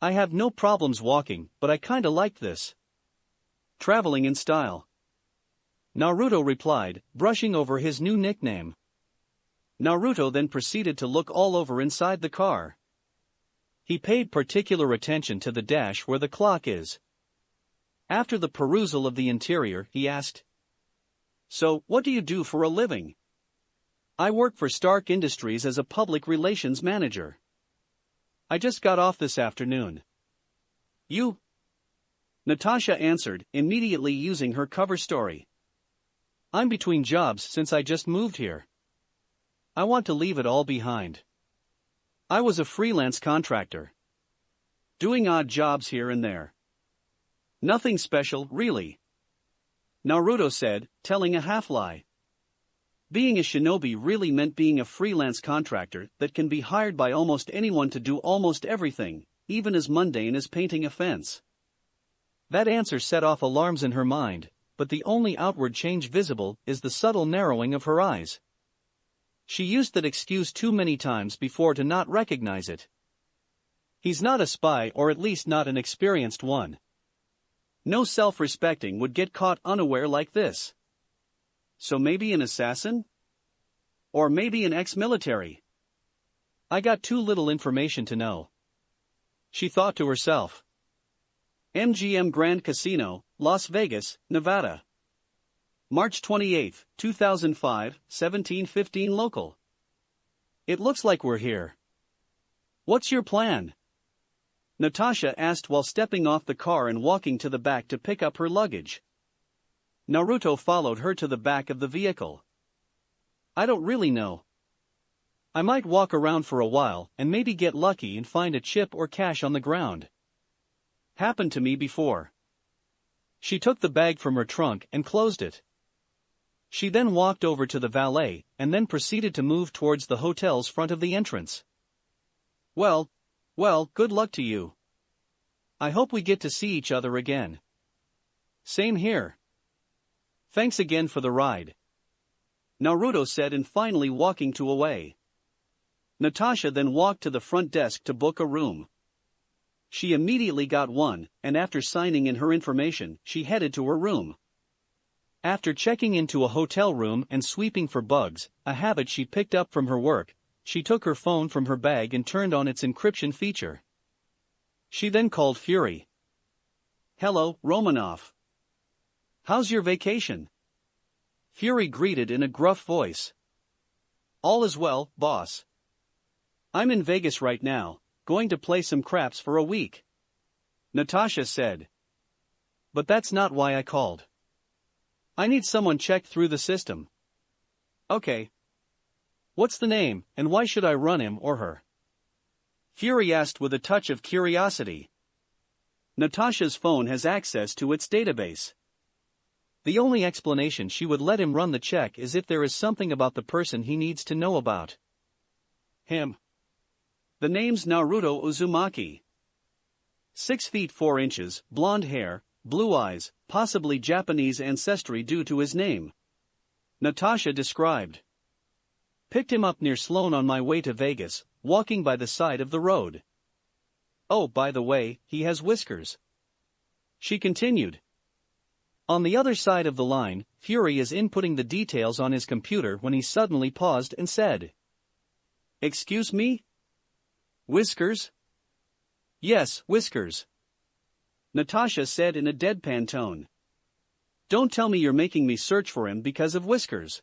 "I have no problems walking, but I kinda liked this. Traveling in style," Naruto replied, brushing over his new nickname. Naruto then proceeded to look all over inside the car. He paid particular attention to the dash where the clock is. After the perusal of the interior, he asked, "So, what do you do for a living?" "I work for Stark Industries as a public relations manager. I just got off this afternoon." "You?" Natasha answered, immediately using her cover story. "I'm between jobs since I just moved here. I want to leave it all behind. I was a freelance contractor, doing odd jobs here and there. Nothing special, really," Naruto said, telling a half-lie. Being a shinobi really meant being a freelance contractor that can be hired by almost anyone to do almost everything, even as mundane as painting a fence. That answer set off alarms in her mind, but the only outward change visible is the subtle narrowing of her eyes. She used that excuse too many times before to not recognize it. He's not a spy, or at least not an experienced one. No self-respecting would get caught unaware like this. So maybe an assassin? Or maybe an ex-military? I got too little information to know, she thought to herself. MGM Grand Casino, Las Vegas, Nevada. March 28, 2005, 17:15 local. It looks like we're here. What's your plan? Natasha asked while stepping off the car and walking to the back to pick up her luggage. Naruto followed her to the back of the vehicle. I don't really know. I might walk around for a while and maybe get lucky and find a chip or cash on the ground. Happened to me before. She took the bag from her trunk and closed it. She then walked over to the valet and then proceeded to move towards the hotel's front of the entrance. Well, good luck to you. I hope we get to see each other again. Same here. Thanks again for the ride. Naruto said and finally walking away. Natasha then walked to the front desk to book a room. She immediately got one, and after signing in her information, she headed to her room. After checking into a hotel room and sweeping for bugs, a habit she picked up from her work, she took her phone from her bag and turned on its encryption feature. She then called Fury. Hello, Romanov. How's your vacation? Fury greeted in a gruff voice. All is well, boss. I'm in Vegas right now, going to play some craps for a week. Natasha said. But that's not why I called. I need someone checked through the system. Okay. What's the name, and why should I run him or her? Fury asked with a touch of curiosity. Natasha's phone has access to its database. The only explanation she would let him run the check is if there is something about the person he needs to know about. Him. The name's Naruto Uzumaki. 6 feet 4 inches, blonde hair, blue eyes, possibly Japanese ancestry due to his name. Natasha described. Picked him up near Sloan on my way to Vegas, walking by the side of the road. Oh, by the way, he has whiskers. She continued. On the other side of the line, Fury is inputting the details on his computer when he suddenly paused and said. Excuse me? Whiskers? Yes, whiskers. Natasha said in a deadpan tone. Don't tell me you're making me search for him because of whiskers.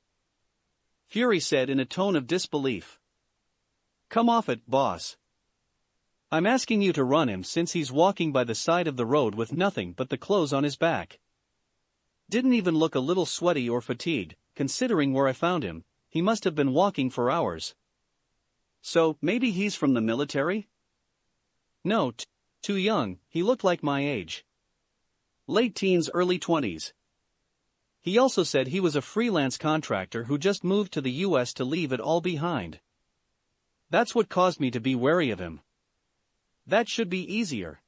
Fury said in a tone of disbelief. Come off it, boss. I'm asking you to run him since he's walking by the side of the road with nothing but the clothes on his back. Didn't even look a little sweaty or fatigued, considering where I found him. He must have been walking for hours. So, maybe he's from the military? No, too young, he looked like my age. Late teens, early 20s. He also said he was a freelance contractor who just moved to the US to leave it all behind. That's what caused me to be wary of him. That should be easier.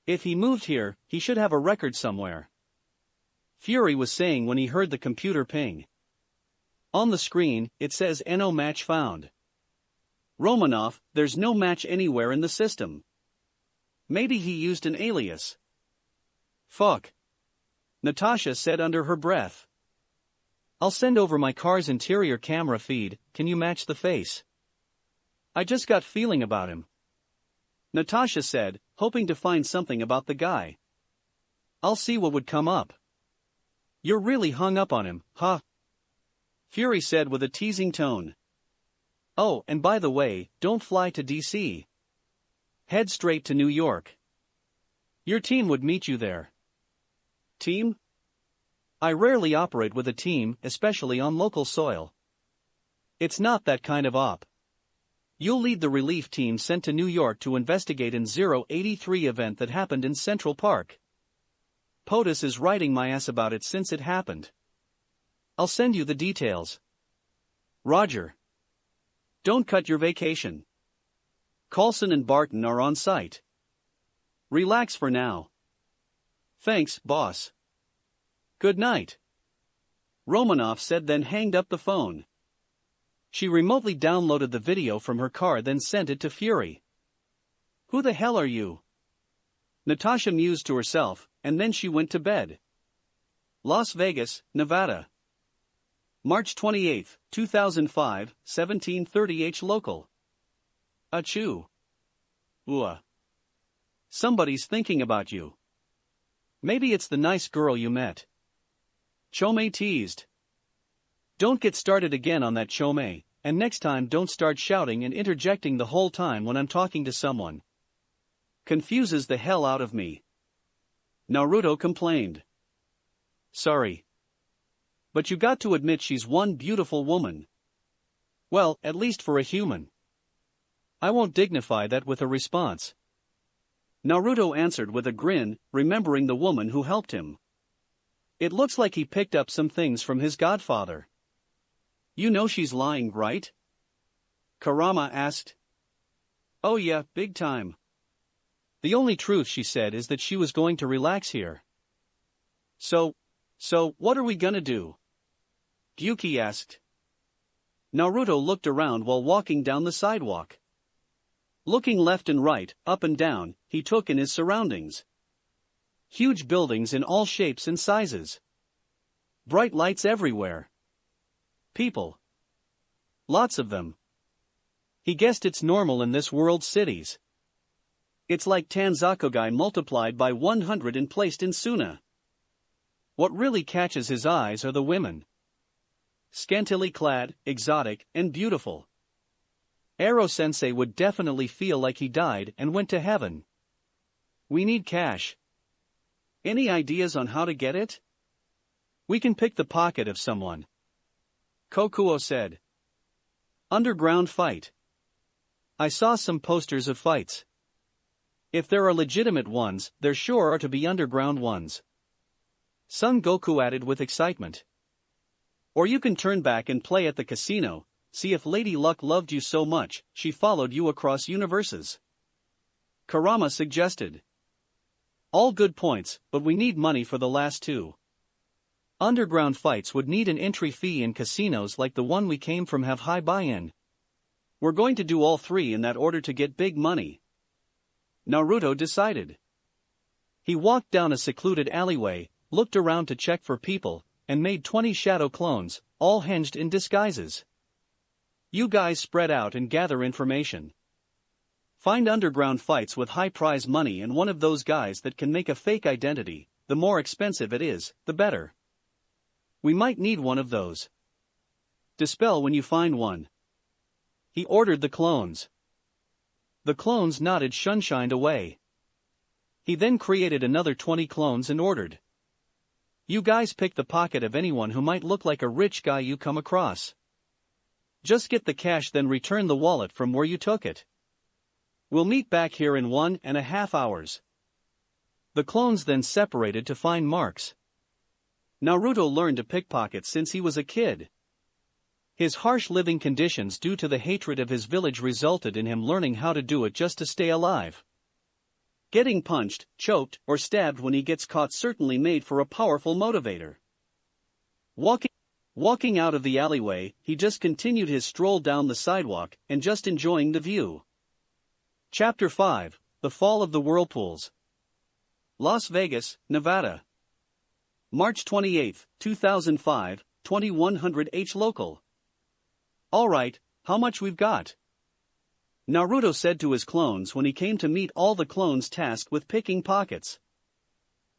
If he moved here, he should have a record somewhere. Fury was saying when he heard the computer ping. On the screen, it says NO match found. Romanov, there's no match anywhere in the system. Maybe he used an alias. Fuck. Natasha said under her breath. I'll send over my car's interior camera feed, can you match the face? I just got feeling about him. Natasha said, hoping to find something about the guy. I'll see what would come up. You're really hung up on him, huh? Fury said with a teasing tone. Oh, and by the way, don't fly to DC. Head straight to New York. Your team would meet you there. Team? I rarely operate with a team, especially on local soil. It's not that kind of op. You'll lead the relief team sent to New York to investigate an 083 event that happened in Central Park. POTUS is writing my ass about it since it happened. I'll send you the details. Roger. Don't cut your vacation. Coulson and Barton are on site. Relax for now. Thanks, boss. Good night. Romanov said, then hanged up the phone. She remotely downloaded the video from her car, then sent it to Fury. Who the hell are you? Natasha mused to herself, and then she went to bed. Las Vegas, Nevada. March 28, 2005, 17:30 local. Achoo. Ooh. Somebody's thinking about you. Maybe it's the nice girl you met. Chome teased. Don't get started again on that, Chome, and next time don't start shouting and interjecting the whole time when I'm talking to someone. Confuses the hell out of me. Naruto complained. Sorry. But you got to admit she's one beautiful woman. Well, at least for a human. I won't dignify that with a response. Naruto answered with a grin, remembering the woman who helped him. It looks like he picked up some things from his godfather. You know she's lying, right? Kurama asked. Oh yeah, big time. The only truth she said is that she was going to relax here. So what are we gonna do? Gyuki asked. Naruto looked around while walking down the sidewalk. Looking left and right, up and down, he took in his surroundings. Huge buildings in all shapes and sizes. Bright lights everywhere. People. Lots of them. He guessed it's normal in this world's cities. It's like Tanzakugai multiplied by 100 and placed in Suna. What really catches his eyes are the women. Scantily clad, exotic, and beautiful. Ero-sensei would definitely feel like he died and went to heaven. We need cash. Any ideas on how to get it? We can pick the pocket of someone. Kokuo said. Underground fight. I saw some posters of fights. If there are legitimate ones, there sure are to be underground ones. Son Goku added with excitement. Or you can turn back and play at the casino. See if Lady Luck loved you so much, she followed you across universes. Kurama suggested. All good points, but we need money for the last two. Underground fights would need an entry fee in casinos like the one we came from have high buy-in. We're going to do all three in that order to get big money. Naruto decided. He walked down a secluded alleyway, looked around to check for people, and made 20 shadow clones, all hinged in disguises. You guys spread out and gather information. Find underground fights with high prize money and one of those guys that can make a fake identity. The more expensive it is, the better. We might need one of those. Dispel when you find one. He ordered the clones. The clones nodded sunshined away. He then created another 20 clones and ordered. You guys pick the pocket of anyone who might look like a rich guy you come across. Just get the cash then return the wallet from where you took it. We'll meet back here in 1.5 hours. The clones then separated to find marks. Naruto learned to pickpocket since he was a kid. His harsh living conditions due to the hatred of his village resulted in him learning how to do it just to stay alive. Getting punched, choked, or stabbed when he gets caught certainly made for a powerful motivator. Walking out of the alleyway, he just continued his stroll down the sidewalk and just enjoying the view. Chapter 5, The Fall of the Whirlpools. Las Vegas, Nevada. March 28, 2005, 2100 H local. Alright, how much we've got? Naruto said to his clones when he came to meet all the clones tasked with picking pockets.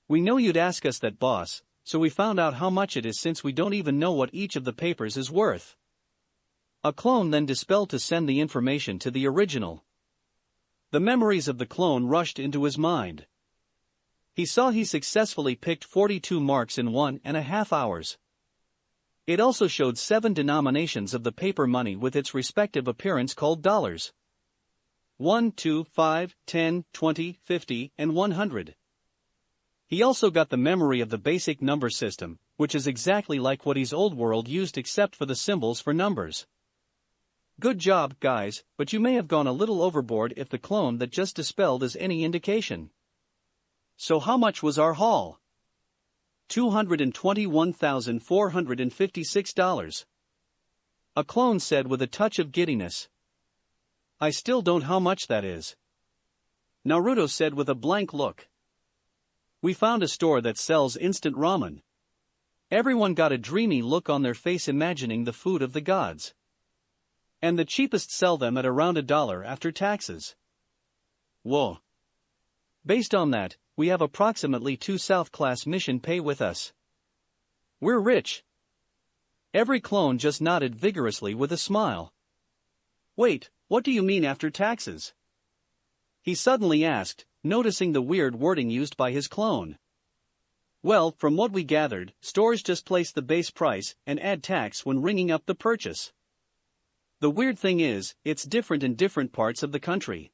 We know you'd ask us that, boss, so we found out how much it is since we don't even know what each of the papers is worth. A clone then dispelled to send the information to the original. The memories of the clone rushed into his mind. He saw he successfully picked 42 marks in 1.5 hours. It also showed 7 denominations of the paper money with its respective appearance called dollars. 1, 2, 5, 10, 20, 50, and 100. He also got the memory of the basic number system, which is exactly like what his old world used except for the symbols for numbers. Good job, guys, but you may have gone a little overboard if the clone that just dispelled is any indication. So how much was our haul? $221,456. A clone said with a touch of giddiness. I still don't how much that is. Naruto said with a blank look. We found a store that sells instant ramen. Everyone got a dreamy look on their face imagining the food of the gods. And the cheapest sell them at around $1 after taxes. Whoa. Based on that, we have approximately 2 South Class mission pay with us. We're rich. Every clone just nodded vigorously with a smile. Wait, what do you mean after taxes? He suddenly asked, noticing the weird wording used by his clone. Well, from what we gathered, stores just place the base price and add tax when ringing up the purchase. The weird thing is, it's different in different parts of the country.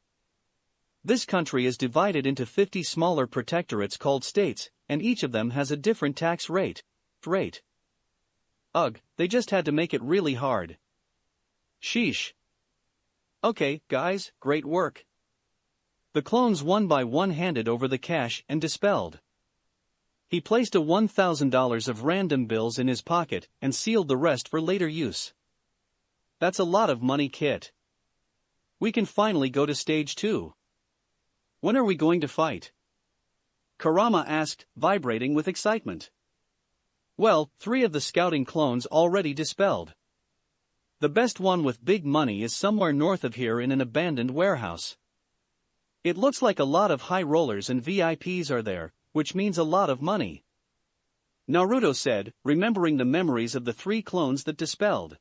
This country is divided into 50 smaller protectorates called states, and each of them has a different tax rate. Ugh, they just had to make it really hard. Sheesh. Okay, guys, great work. The clones one by one handed over the cash and dispelled. He placed a $1,000 of random bills in his pocket and sealed the rest for later use. That's a lot of money, Kit. We can finally go to stage 2. When are we going to fight? Kurama asked, vibrating with excitement. Well, 3 of the scouting clones already dispelled. The best one with big money is somewhere north of here in an abandoned warehouse. It looks like a lot of high rollers and VIPs are there, which means a lot of money. Naruto said, remembering the memories of the 3 clones that dispelled.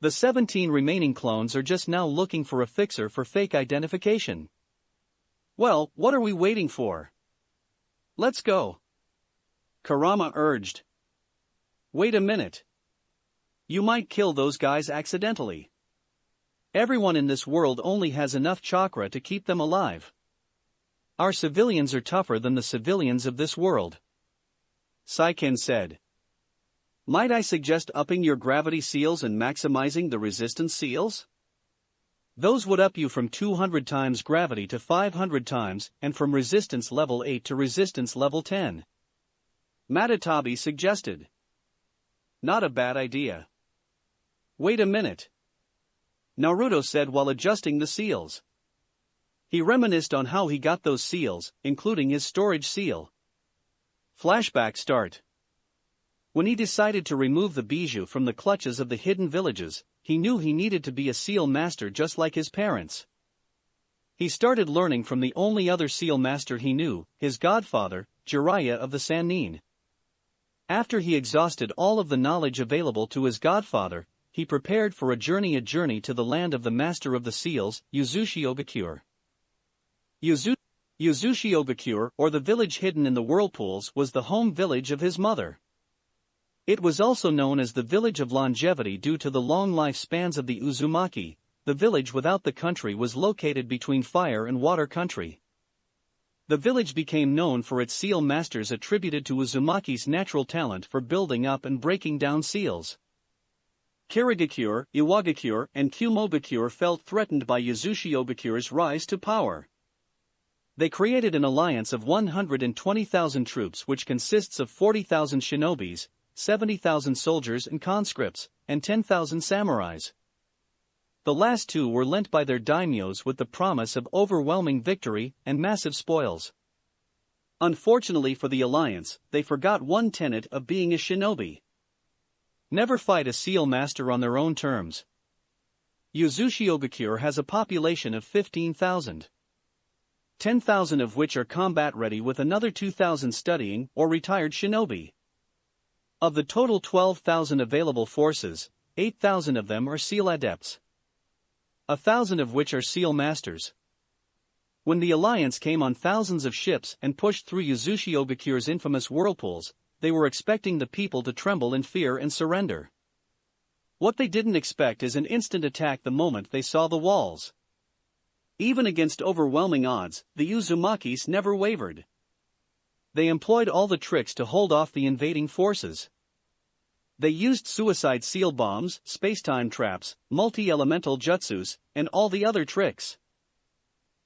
The 17 remaining clones are just now looking for a fixer for fake identification. Well, what are we waiting for? Let's go. Kurama urged. Wait a minute. You might kill those guys accidentally. Everyone in this world only has enough chakra to keep them alive. Our civilians are tougher than the civilians of this world. Saiken said. Might I suggest upping your gravity seals and maximizing the resistance seals? Those would up you from 200 times gravity to 500 times and from resistance level 8 to resistance level 10. Matatabi suggested. Not a bad idea. Wait a minute. Naruto said while adjusting the seals. He reminisced on how he got those seals, including his storage seal. Flashback start. When he decided to remove the bijou from the clutches of the hidden villages, he knew he needed to be a seal master just like his parents. He started learning from the only other seal master he knew, his godfather, Jiraiya of the Sannin. After he exhausted all of the knowledge available to his godfather, he prepared for a journey to the land of the master of the seals, Uzushi-Ogakure. Uzushi-Ogakure, or the village hidden in the whirlpools, was the home village of his mother. It was also known as the village of longevity due to the long lifespans of the Uzumaki. The village without the country was located between fire and water country. The village became known for its seal masters attributed to Uzumaki's natural talent for building up and breaking down seals. Kirigakure, Iwagakure, and Kumogakure felt threatened by Uzushi-Ogakure's rise to power. They created an alliance of 120,000 troops which consists of 40,000 shinobis, 70,000 soldiers and conscripts, and 10,000 samurais. The last 2 were lent by their daimyos with the promise of overwhelming victory and massive spoils. Unfortunately for the alliance, they forgot one tenet of being a shinobi. Never fight a seal master on their own terms. Uzushi-Ogakure has a population of 15,000. 10,000 of which are combat ready with another 2,000 studying or retired shinobi. Of the total 12,000 available forces, 8,000 of them are seal adepts. 1,000 of which are seal masters. When the alliance came on thousands of ships and pushed through Uzushi-Ogakure's infamous whirlpools, they were expecting the people to tremble in fear and surrender. What they didn't expect is an instant attack the moment they saw the walls. Even against overwhelming odds, the Uzumakis never wavered. They employed all the tricks to hold off the invading forces. They used suicide seal bombs, spacetime traps, multi-elemental jutsus, and all the other tricks.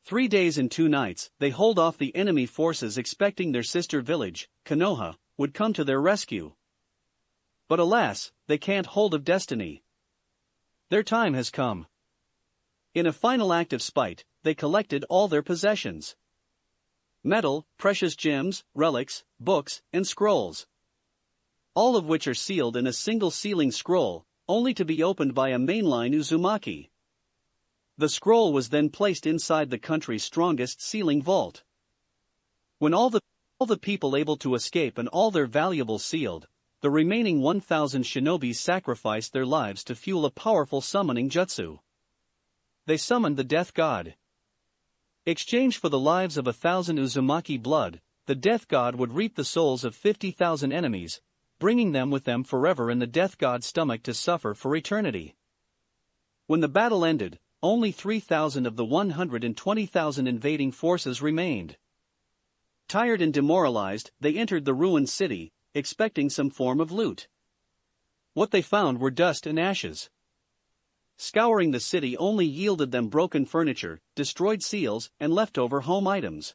3 days and 2 nights, they hold off the enemy forces expecting their sister village, Konoha, would come to their rescue. But alas, they can't hold of destiny. Their time has come. In a final act of spite, they collected all their possessions. Metal, precious gems, relics, books, and scrolls. All of which are sealed in a single sealing scroll, only to be opened by a mainline Uzumaki. The scroll was then placed inside the country's strongest sealing vault. When all the people able to escape and all their valuables sealed, the remaining 1,000 shinobis sacrificed their lives to fuel a powerful summoning jutsu. they summoned the Death God. Exchange for the lives of 1,000 Uzumaki blood, the Death God would reap the souls of 50,000 enemies, bringing them with them forever in the Death God's stomach to suffer for eternity. When the battle ended, only 3,000 of the 120,000 invading forces remained. Tired and demoralized, they entered the ruined city, expecting some form of loot. What they found were dust and ashes. Scouring the city only yielded them broken furniture, destroyed seals, and leftover home items.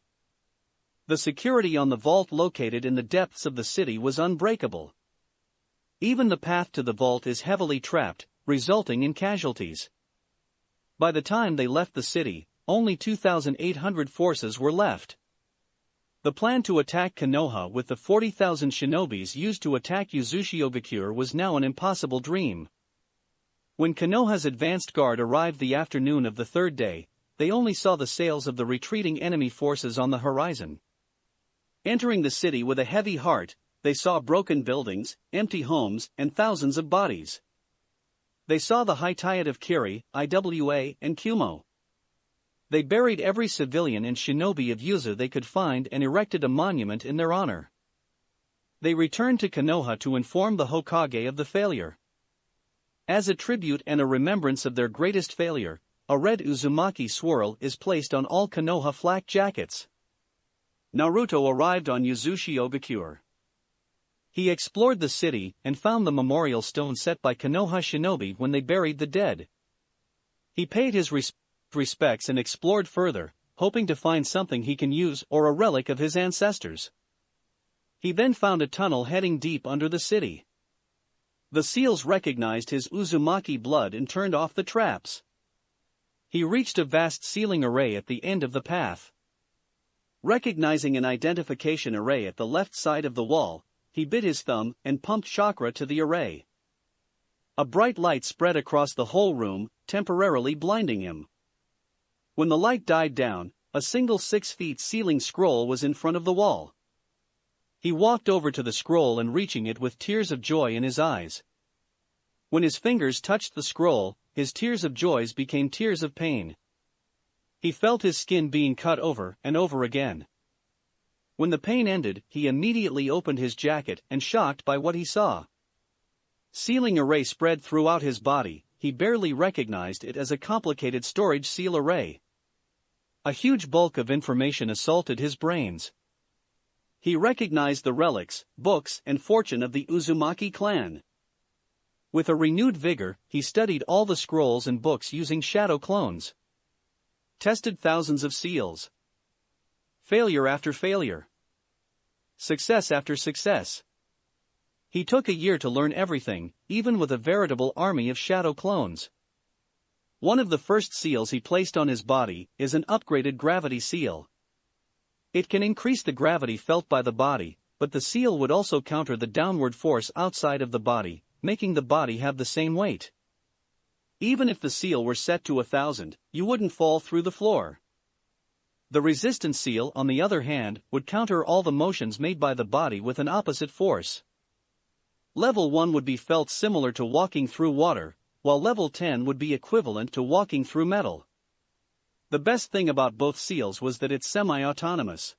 The security on the vault located in the depths of the city was unbreakable. Even the path to the vault is heavily trapped, resulting in casualties. By the time they left the city, only 2,800 forces were left. The plan to attack Konoha with the 40,000 shinobis used to attack Uzushiogakure was now an impossible dream. When Konoha's advanced guard arrived the afternoon of the third day, they only saw the sails of the retreating enemy forces on the horizon. Entering the city with a heavy heart, they saw broken buildings, empty homes, and thousands of bodies. They saw the Hitayat of Kiri, Iwa, and Kumo. They buried every civilian and shinobi of Yuzu they could find and erected a monument in their honor. They returned to Konoha to inform the Hokage of the failure. As a tribute and a remembrance of their greatest failure, a red Uzumaki swirl is placed on all Konoha flak jackets. Naruto arrived on Uzushiogakure. He explored the city and found the memorial stone set by Konoha shinobi when they buried the dead. He paid his respects and explored further, hoping to find something he can use or a relic of his ancestors. He then found a tunnel heading deep under the city. The seals recognized his Uzumaki blood and turned off the traps. He reached a vast sealing array at the end of the path. Recognizing an identification array at the left side of the wall, he bit his thumb and pumped chakra to the array. A bright light spread across the whole room, temporarily blinding him. When the light died down, a single 6 feet ceiling scroll was in front of the wall. He walked over to the scroll and reaching it with tears of joy in his eyes. When his fingers touched the scroll, his tears of joy became tears of pain. He felt his skin being cut over and over again. When the pain ended, he immediately opened his jacket and shocked by what he saw. Sealing array spread throughout his body, he barely recognized it as a complicated storage seal array. A huge bulk of information assaulted his brains. He recognized the relics, books, and fortune of the Uzumaki clan. With a renewed vigor, he studied all the scrolls and books using shadow clones. Tested thousands of seals. Failure after failure. Success after success. He took a year to learn everything, even with a veritable army of shadow clones. One of the first seals he placed on his body is an upgraded gravity seal. It can increase the gravity felt by the body, but the seal would also counter the downward force outside of the body, making the body have the same weight. Even if the seal were set to 1,000, you wouldn't fall through the floor. The resistance seal, on the other hand, would counter all the motions made by the body with an opposite force. Level 1 would be felt similar to walking through water, while level 10 would be equivalent to walking through metal. The best thing about both seals was that it's semi-autonomous.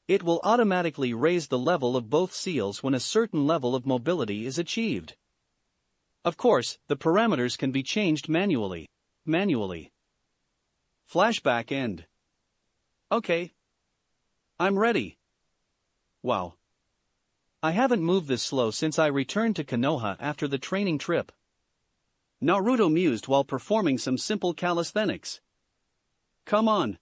It will automatically raise the level of both seals when a certain level of mobility is achieved. Of course, the parameters can be changed manually. Flashback end. Okay. I'm ready. Wow. I haven't moved this slow since I returned to Konoha after the training trip. Naruto mused while performing some simple calisthenics. Come on.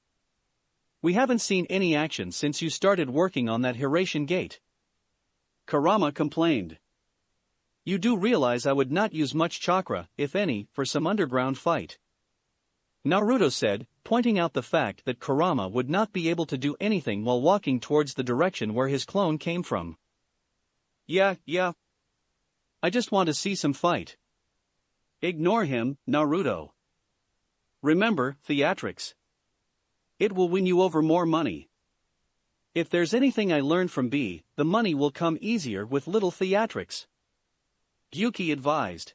We haven't seen any action since you started working on that Hiroshian gate. Kurama complained. You do realize I would not use much chakra, if any, for some underground fight. Naruto said, pointing out the fact that Kurama would not be able to do anything while walking towards the direction where his clone came from. Yeah. I just want to see some fight. Ignore him, Naruto. Remember, theatrics. It will win you over more money. If there's anything I learned from B, the money will come easier with little theatrics. Gyuki advised.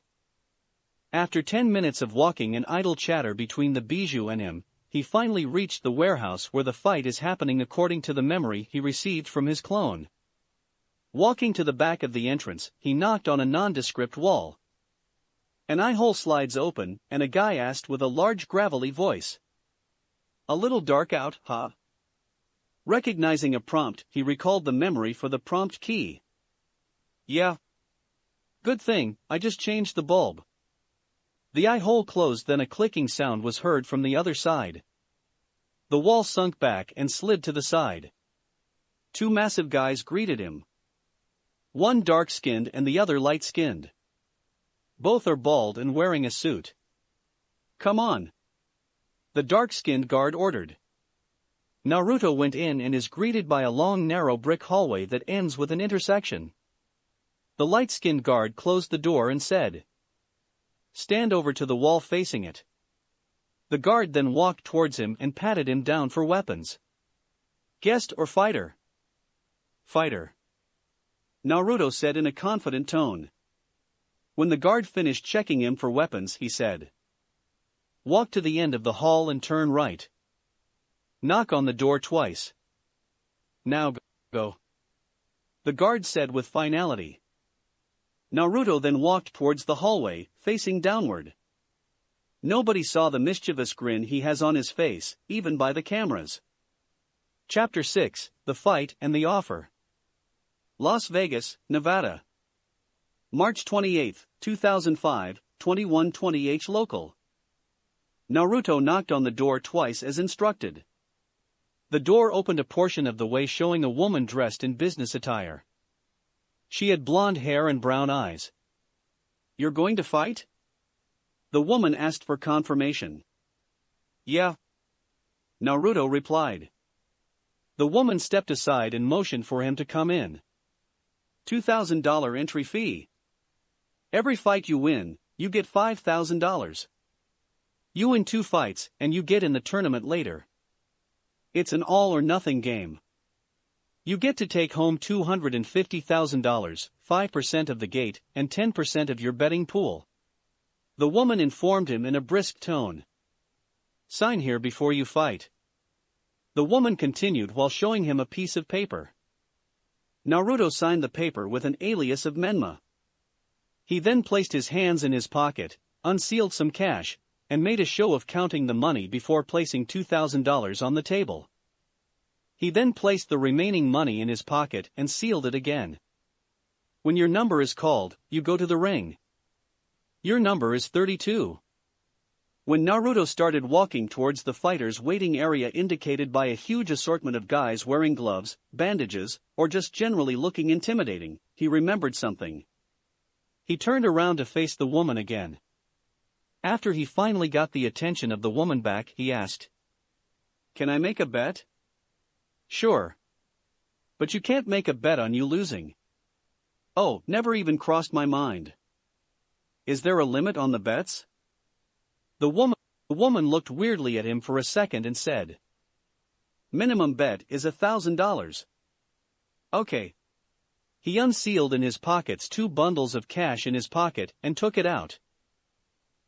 After 10 minutes of walking and idle chatter between the bijou and him, he finally reached the warehouse where the fight is happening according to the memory he received from his clone. Walking to the back of the entrance, he knocked on a nondescript wall. An eye hole slides open, and a guy asked with a large gravelly voice. "A little dark out, huh?" Recognizing a prompt, he recalled the memory for the prompt key. "Yeah. Good thing, I just changed the bulb." The eye hole closed, then a clicking sound was heard from the other side. The wall sunk back and slid to the side. Two massive guys greeted him. One dark-skinned and the other light-skinned. Both are bald and wearing a suit. "Come on," the dark-skinned guard ordered. Naruto went in and is greeted by a long narrow brick hallway that ends with an intersection. The light-skinned guard closed the door and said, "Stand over to the wall facing it." The guard then walked towards him and patted him down for weapons. "Guest or fighter?" "Fighter," Naruto said in a confident tone. When the guard finished checking him for weapons, he said, "Walk to the end of the hall and turn right. Knock on the door twice. Now go," the guard said with finality. Naruto then walked towards the hallway, facing downward. Nobody saw the mischievous grin he has on his face, even by the cameras. Chapter 6, The Fight and the Offer. Las Vegas, Nevada. March 28, 2005, 21:20 local. Naruto knocked on the door twice as instructed. The door opened a portion of the way, showing a woman dressed in business attire. She had blonde hair and brown eyes. "You're going to fight?" The woman asked for confirmation. "Yeah," Naruto replied. The woman stepped aside and motioned for him to come in. $2,000 entry fee. Every fight you win, you get $5,000. You win 2 fights, and you get in the tournament later. It's an all-or-nothing game. You get to take home $250,000, 5% of the gate, and 10% of your betting pool. The woman informed him in a brisk tone. "Sign here before you fight." The woman continued while showing him a piece of paper. Naruto signed the paper with an alias of Menma. He then placed his hands in his pocket, unsealed some cash, and made a show of counting the money before placing $2,000 on the table. He then placed the remaining money in his pocket and sealed it again. When your number is called, you go to the ring. Your number is 32. When Naruto started walking towards the fighters' waiting area indicated by a huge assortment of guys wearing gloves, bandages, or just generally looking intimidating, he remembered something. He turned around to face the woman again. After he finally got the attention of the woman back, he asked, "Can I make a bet?" "Sure. But you can't make a bet on you losing." "Oh, never even crossed my mind." "Is there a limit on the bets?" The woman looked weirdly at him for a second and said, "Minimum bet is $1,000. "Okay." He unsealed in his pockets 2 bundles of cash in his pocket and took it out.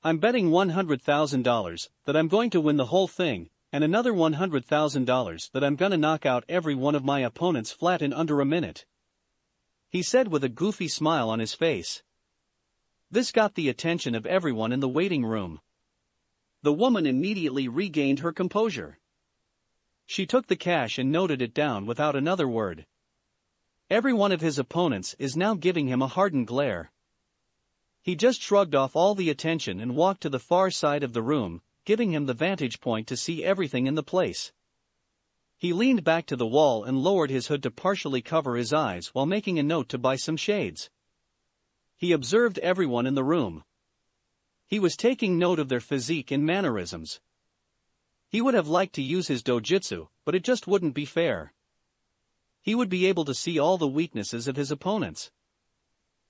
"I'm betting $100,000 that I'm going to win the whole thing, and another $100,000 that I'm gonna knock out every one of my opponents flat in under a minute," he said with a goofy smile on his face. This got the attention of everyone in the waiting room. The woman immediately regained her composure. She took the cash and noted it down without another word. Every one of his opponents is now giving him a hardened glare. He just shrugged off all the attention and walked to the far side of the room, giving him the vantage point to see everything in the place. He leaned back to the wall and lowered his hood to partially cover his eyes while making a note to buy some shades. He observed everyone in the room. He was taking note of their physique and mannerisms. He would have liked to use his dojutsu, but it just wouldn't be fair. He would be able to see all the weaknesses of his opponents.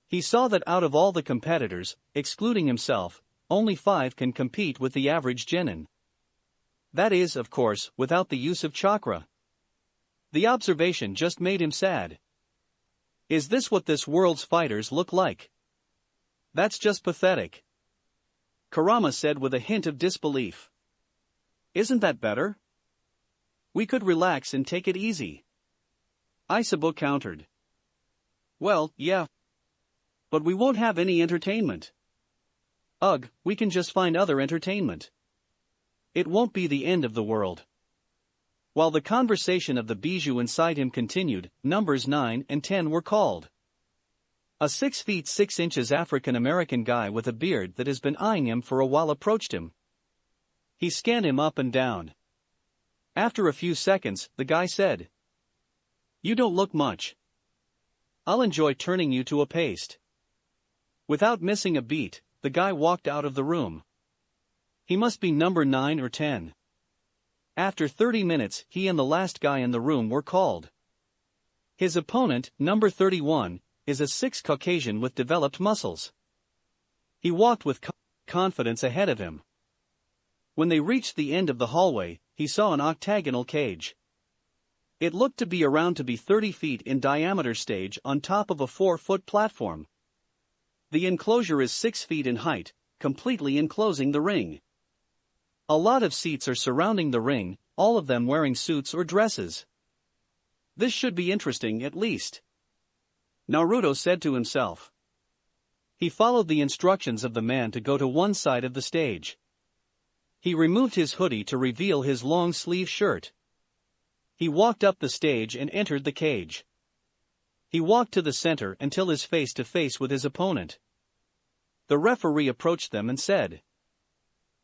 He saw that out of all the competitors, excluding himself, only 5 can compete with the average genin. That is, of course, without the use of chakra. The observation just made him sad. Is this what this world's fighters look like? That's just pathetic. Kurama said with a hint of disbelief. Isn't that better? We could relax and take it easy. Isabu countered. Well, yeah. But we won't have any entertainment. Ugh, we can just find other entertainment. It won't be the end of the world. While the conversation of the bijou inside him continued, numbers 9 and 10 were called. A 6 feet 6 inches African-American guy with a beard that has been eyeing him for a while approached him. He scanned him up and down. After a few seconds, the guy said, "You don't look much. I'll enjoy turning you to a paste." Without missing a beat, the guy walked out of the room. He must be number 9 or 10. After 30 minutes, he and the last guy in the room were called. His opponent, number 31, is a 6 Caucasian with developed muscles. He walked with confidence ahead of him. When they reached the end of the hallway, he saw an octagonal cage. It looked to be around 30 feet in diameter stage on top of a 4-foot platform. The enclosure is 6 feet in height, completely enclosing the ring. A lot of seats are surrounding the ring, all of them wearing suits or dresses. This should be interesting at least, Naruto said to himself. He followed the instructions of the man to go to one side of the stage. He removed his hoodie to reveal his long-sleeve shirt. He walked up the stage and entered the cage. He walked to the center until his face to face with his opponent. The referee approached them and said,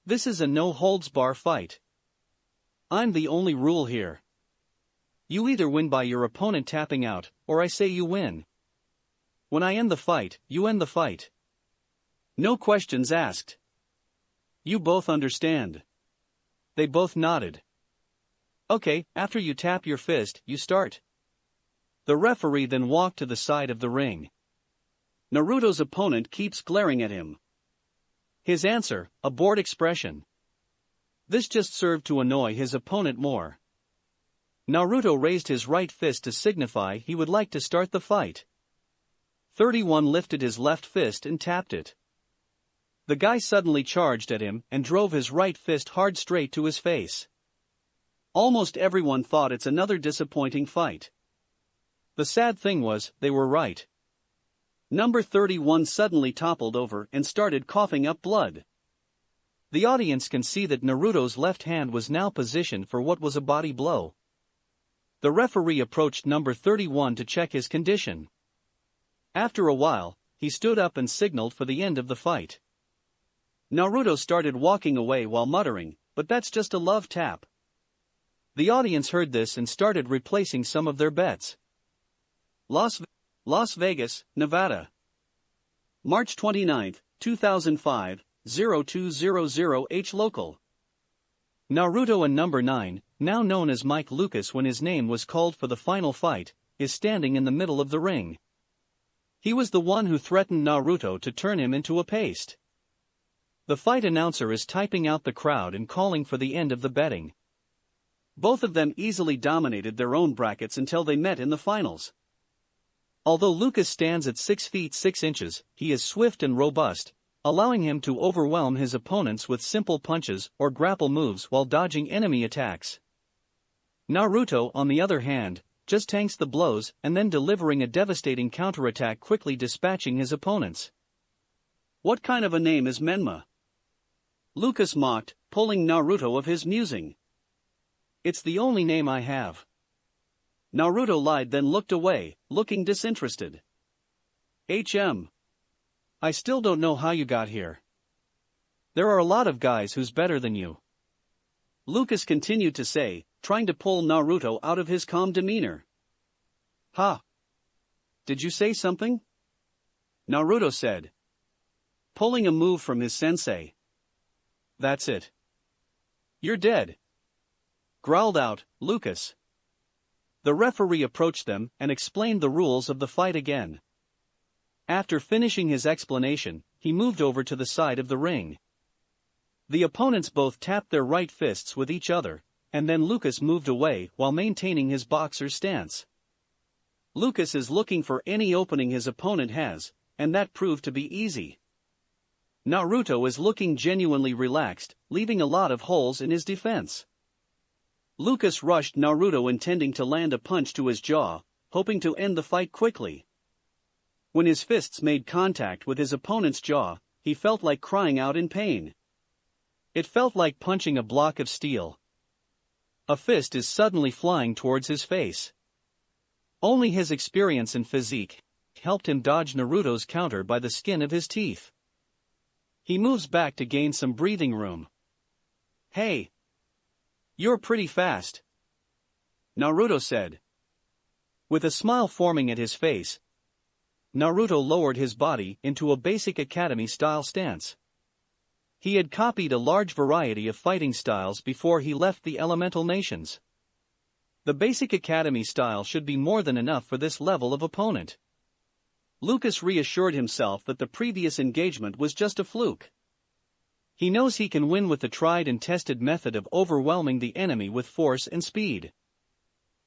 "This is a no-holds-bar fight. I'm the only rule here. You either win by your opponent tapping out, or I say you win. When I end the fight, you end the fight. No questions asked. You both understand?" They both nodded. "Okay, after you tap your fist, you start." The referee then walked to the side of the ring. Naruto's opponent keeps glaring at him. His answer, a bored expression. This just served to annoy his opponent more. Naruto raised his right fist to signify he would like to start the fight. 31 lifted his left fist and tapped it. The guy suddenly charged at him and drove his right fist hard straight to his face. Almost everyone thought it's another disappointing fight. The sad thing was, they were right. Number 31 suddenly toppled over and started coughing up blood. The audience can see that Naruto's left hand was now positioned for what was a body blow. The referee approached number 31 to check his condition. After a while, he stood up and signaled for the end of the fight. Naruto started walking away while muttering, "But that's just a love tap." The audience heard this and started replacing some of their bets. Las Vegas, Nevada. March 29, 2005, 0200H local. Naruto and number 9, now known as Mike Lucas when his name was called for the final fight, is standing in the middle of the ring. He was the one who threatened Naruto to turn him into a paste. The fight announcer is typing out the crowd and calling for the end of the betting. Both of them easily dominated their own brackets until they met in the finals. Although Lucas stands at 6 feet 6 inches, he is swift and robust, allowing him to overwhelm his opponents with simple punches or grapple moves while dodging enemy attacks. Naruto, on the other hand, just tanks the blows and then delivering a devastating counterattack, quickly dispatching his opponents. "What kind of a name is Menma?" Lucas mocked, pulling Naruto of his musing. "It's the only name I have." Naruto lied, then looked away, looking disinterested. I still don't know how you got here. There are a lot of guys who's better than you." Lucas continued to say, trying to pull Naruto out of his calm demeanor. "Ha! Did you say something?" Naruto said, pulling a move from his sensei. "That's it. You're dead," growled out Lucas. The referee approached them and explained the rules of the fight again. After finishing his explanation, he moved over to the side of the ring. The opponents both tapped their right fists with each other, and then Lucas moved away while maintaining his boxer's stance. Lucas is looking for any opening his opponent has, and that proved to be easy. Naruto is looking genuinely relaxed, leaving a lot of holes in his defense. Lucas rushed Naruto intending to land a punch to his jaw, hoping to end the fight quickly. When his fists made contact with his opponent's jaw, he felt like crying out in pain. It felt like punching a block of steel. A fist is suddenly flying towards his face. Only his experience and physique helped him dodge Naruto's counter by the skin of his teeth. He moves back to gain some breathing room. "Hey! You're pretty fast," Naruto said. With a smile forming at his face, Naruto lowered his body into a basic academy-style stance. He had copied a large variety of fighting styles before he left the elemental nations. The basic academy style should be more than enough for this level of opponent. Lucas reassured himself that the previous engagement was just a fluke. He knows he can win with the tried and tested method of overwhelming the enemy with force and speed.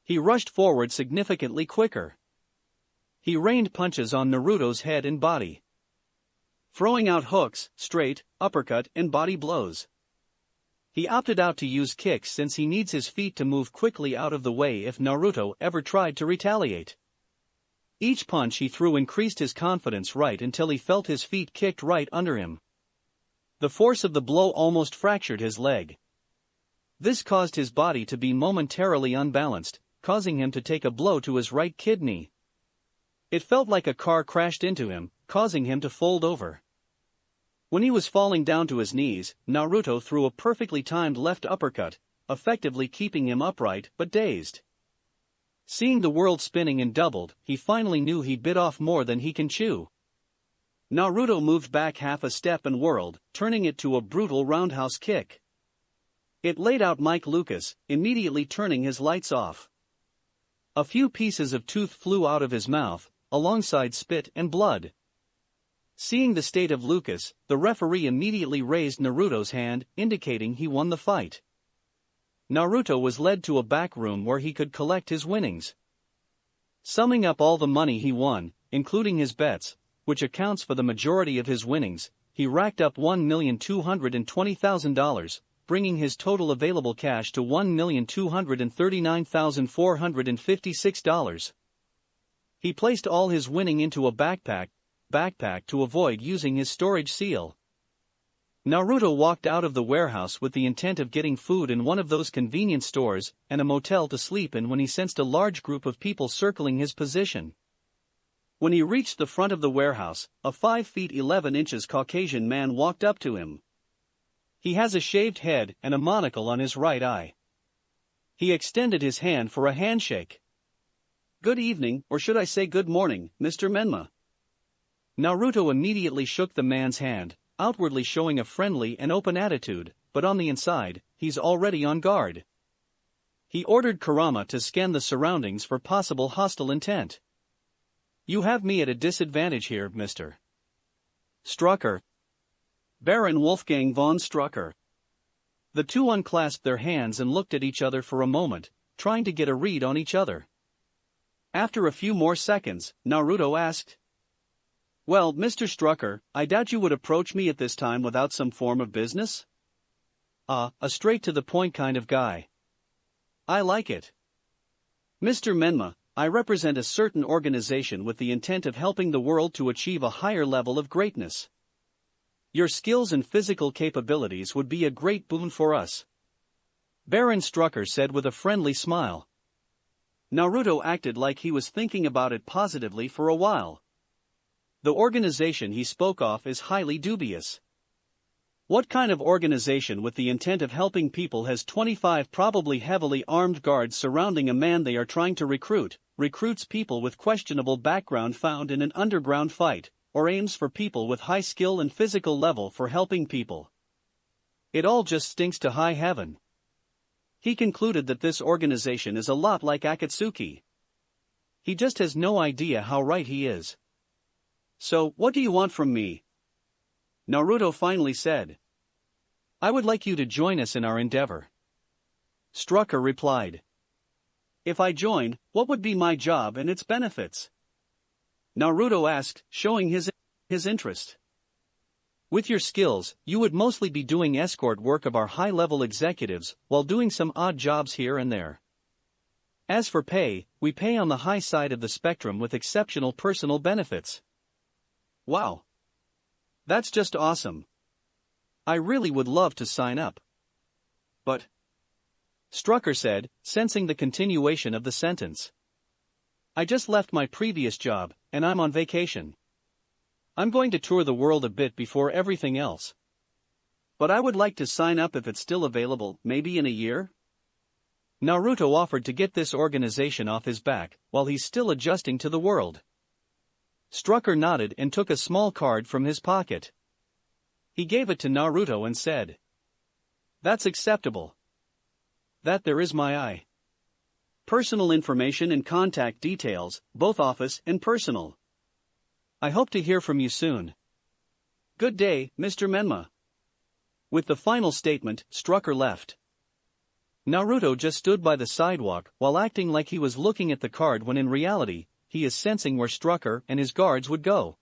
He rushed forward significantly quicker. He rained punches on Naruto's head and body, throwing out hooks, straight, uppercut, and body blows. He opted out to use kicks since he needs his feet to move quickly out of the way if Naruto ever tried to retaliate. Each punch he threw increased his confidence right until he felt his feet kicked right under him. The force of the blow almost fractured his leg. This caused his body to be momentarily unbalanced, causing him to take a blow to his right kidney. It felt like a car crashed into him, causing him to fold over. When he was falling down to his knees, Naruto threw a perfectly timed left uppercut, effectively keeping him upright but dazed. Seeing the world spinning and doubled, he finally knew he bit off more than he can chew. Naruto moved back half a step and whirled, turning it to a brutal roundhouse kick. It laid out Mike Lucas, immediately turning his lights off. A few pieces of tooth flew out of his mouth, alongside spit and blood. Seeing the state of Lucas, the referee immediately raised Naruto's hand, indicating he won the fight. Naruto was led to a back room where he could collect his winnings. Summing up all the money he won, including his bets, which accounts for the majority of his winnings, he racked up $1,220,000, bringing his total available cash to $1,239,456. He placed all his winning into a backpack to avoid using his storage seal. Naruto walked out of the warehouse with the intent of getting food in one of those convenience stores and a motel to sleep in when he sensed a large group of people circling his position. When he reached the front of the warehouse, a 5 feet 11 inches Caucasian man walked up to him. He has a shaved head and a monocle on his right eye. He extended his hand for a handshake. "Good evening, or should I say good morning, Mr. Menma." Naruto immediately shook the man's hand, outwardly showing a friendly and open attitude, but on the inside, he's already on guard. He ordered Kurama to scan the surroundings for possible hostile intent. "You have me at a disadvantage here, Mr. Strucker. Baron Wolfgang von Strucker." The two unclasped their hands and looked at each other for a moment, trying to get a read on each other. After a few more seconds, Naruto asked, "Well, Mr. Strucker, I doubt you would approach me at this time without some form of business?" A straight-to-the-point kind of guy. I like it. "Mr. Menma, I represent a certain organization with the intent of helping the world to achieve a higher level of greatness. Your skills and physical capabilities would be a great boon for us," Baron Strucker said with a friendly smile. Naruto acted like he was thinking about it positively for a while. The organization he spoke of is highly dubious. What kind of organization with the intent of helping people has 25 probably heavily armed guards surrounding a man they are trying to recruits people with questionable background found in an underground fight, or aims for people with high skill and physical level for helping people? It all just stinks to high heaven. He concluded that this organization is a lot like Akatsuki. He just has no idea how right he is. "So, what do you want from me?" Naruto finally said. "I would like you to join us in our endeavor," Strucker replied. "If I join, what would be my job and its benefits?" Naruto asked, showing his interest. With your skills, you would mostly be doing escort work of our high-level executives, while doing some odd jobs here and there. As for pay, we pay on the high side of the spectrum with exceptional personal benefits. Wow. That's just awesome. I really would love to sign up. But, Strucker said, sensing the continuation of the sentence. I just left my previous job, and I'm on vacation. I'm going to tour the world a bit before everything else. But I would like to sign up if it's still available, maybe in a year? Naruto offered to get this organization off his back, while he's still adjusting to the world. Strucker nodded and took a small card from his pocket. He gave it to Naruto and said, "That's acceptable. That there is my eye. Personal information and contact details, both office and personal. I hope to hear from you soon. Good day, Mr. Menma." With the final statement, Strucker left. Naruto just stood by the sidewalk while acting like he was looking at the card when in reality, he is sensing where Strucker and his guards would go.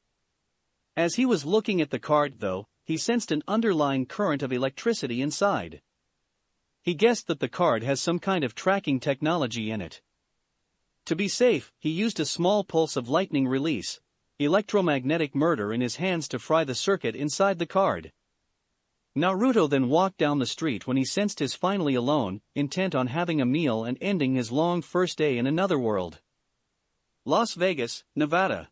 As he was looking at the card though, he sensed an underlying current of electricity inside. He guessed that the card has some kind of tracking technology in it. To be safe, he used a small pulse of lightning release, electromagnetic murder in his hands to fry the circuit inside the card. Naruto then walked down the street when he sensed his finally alone, intent on having a meal and ending his long first day in another world. Las Vegas, Nevada.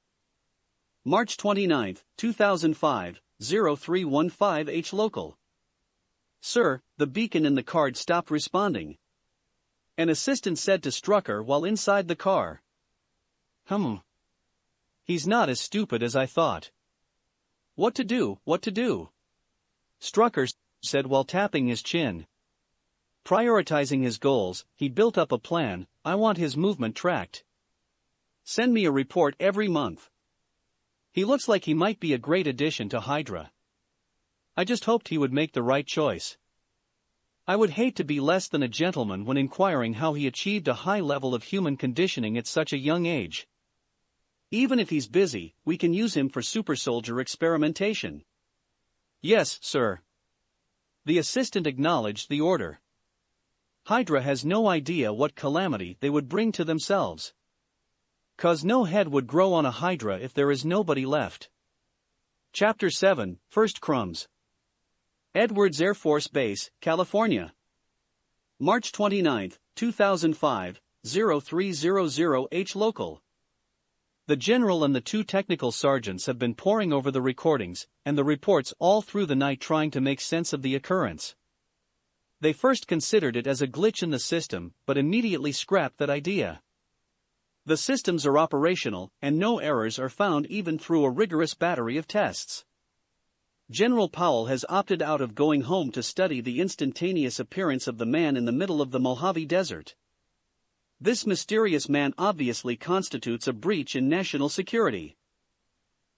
March 29, 2005, 0315H local. Sir, the beacon in the card stopped responding. An assistant said to Strucker while inside the car. He's not as stupid as I thought. What to do? Strucker said while tapping his chin. Prioritizing his goals, he built up a plan. I want his movement tracked. Send me a report every month. He looks like he might be a great addition to Hydra. I just hoped he would make the right choice. I would hate to be less than a gentleman when inquiring how he achieved a high level of human conditioning at such a young age. Even if he's busy, we can use him for super soldier experimentation. Yes, sir. The assistant acknowledged the order. Hydra has no idea what calamity they would bring to themselves. 'Cause no head would grow on a Hydra if there is nobody left. Chapter 7, First Crumbs. Edwards Air Force Base, California. March 29, 2005, 0300H local. The general and the two technical sergeants have been poring over the recordings and the reports all through the night trying to make sense of the occurrence. They first considered it as a glitch in the system, but immediately scrapped that idea. The systems are operational, and no errors are found even through a rigorous battery of tests. General Powell has opted out of going home to study the instantaneous appearance of the man in the middle of the Mojave Desert. This mysterious man obviously constitutes a breach in national security.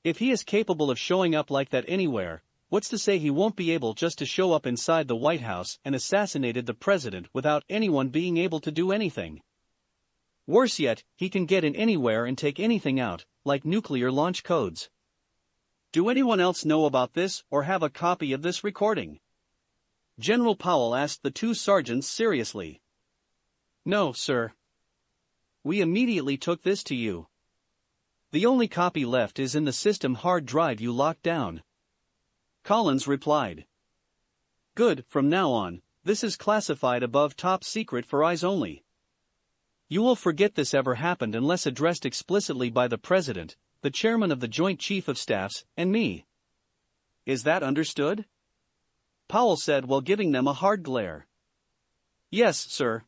If he is capable of showing up like that anywhere, what's to say he won't be able just to show up inside the White House and assassinated the president without anyone being able to do anything? Worse yet, he can get in anywhere and take anything out, like nuclear launch codes. Do anyone else know about this or have a copy of this recording? General Powell asked the two sergeants seriously. No, sir. We immediately took this to you. The only copy left is in the system hard drive you locked down. Collins replied. Good, from now on, this is classified above top secret for eyes only. You will forget this ever happened unless addressed explicitly by the President, the Chairman of the Joint Chief of Staffs, and me. Is that understood? Powell said while giving them a hard glare. Yes, sir.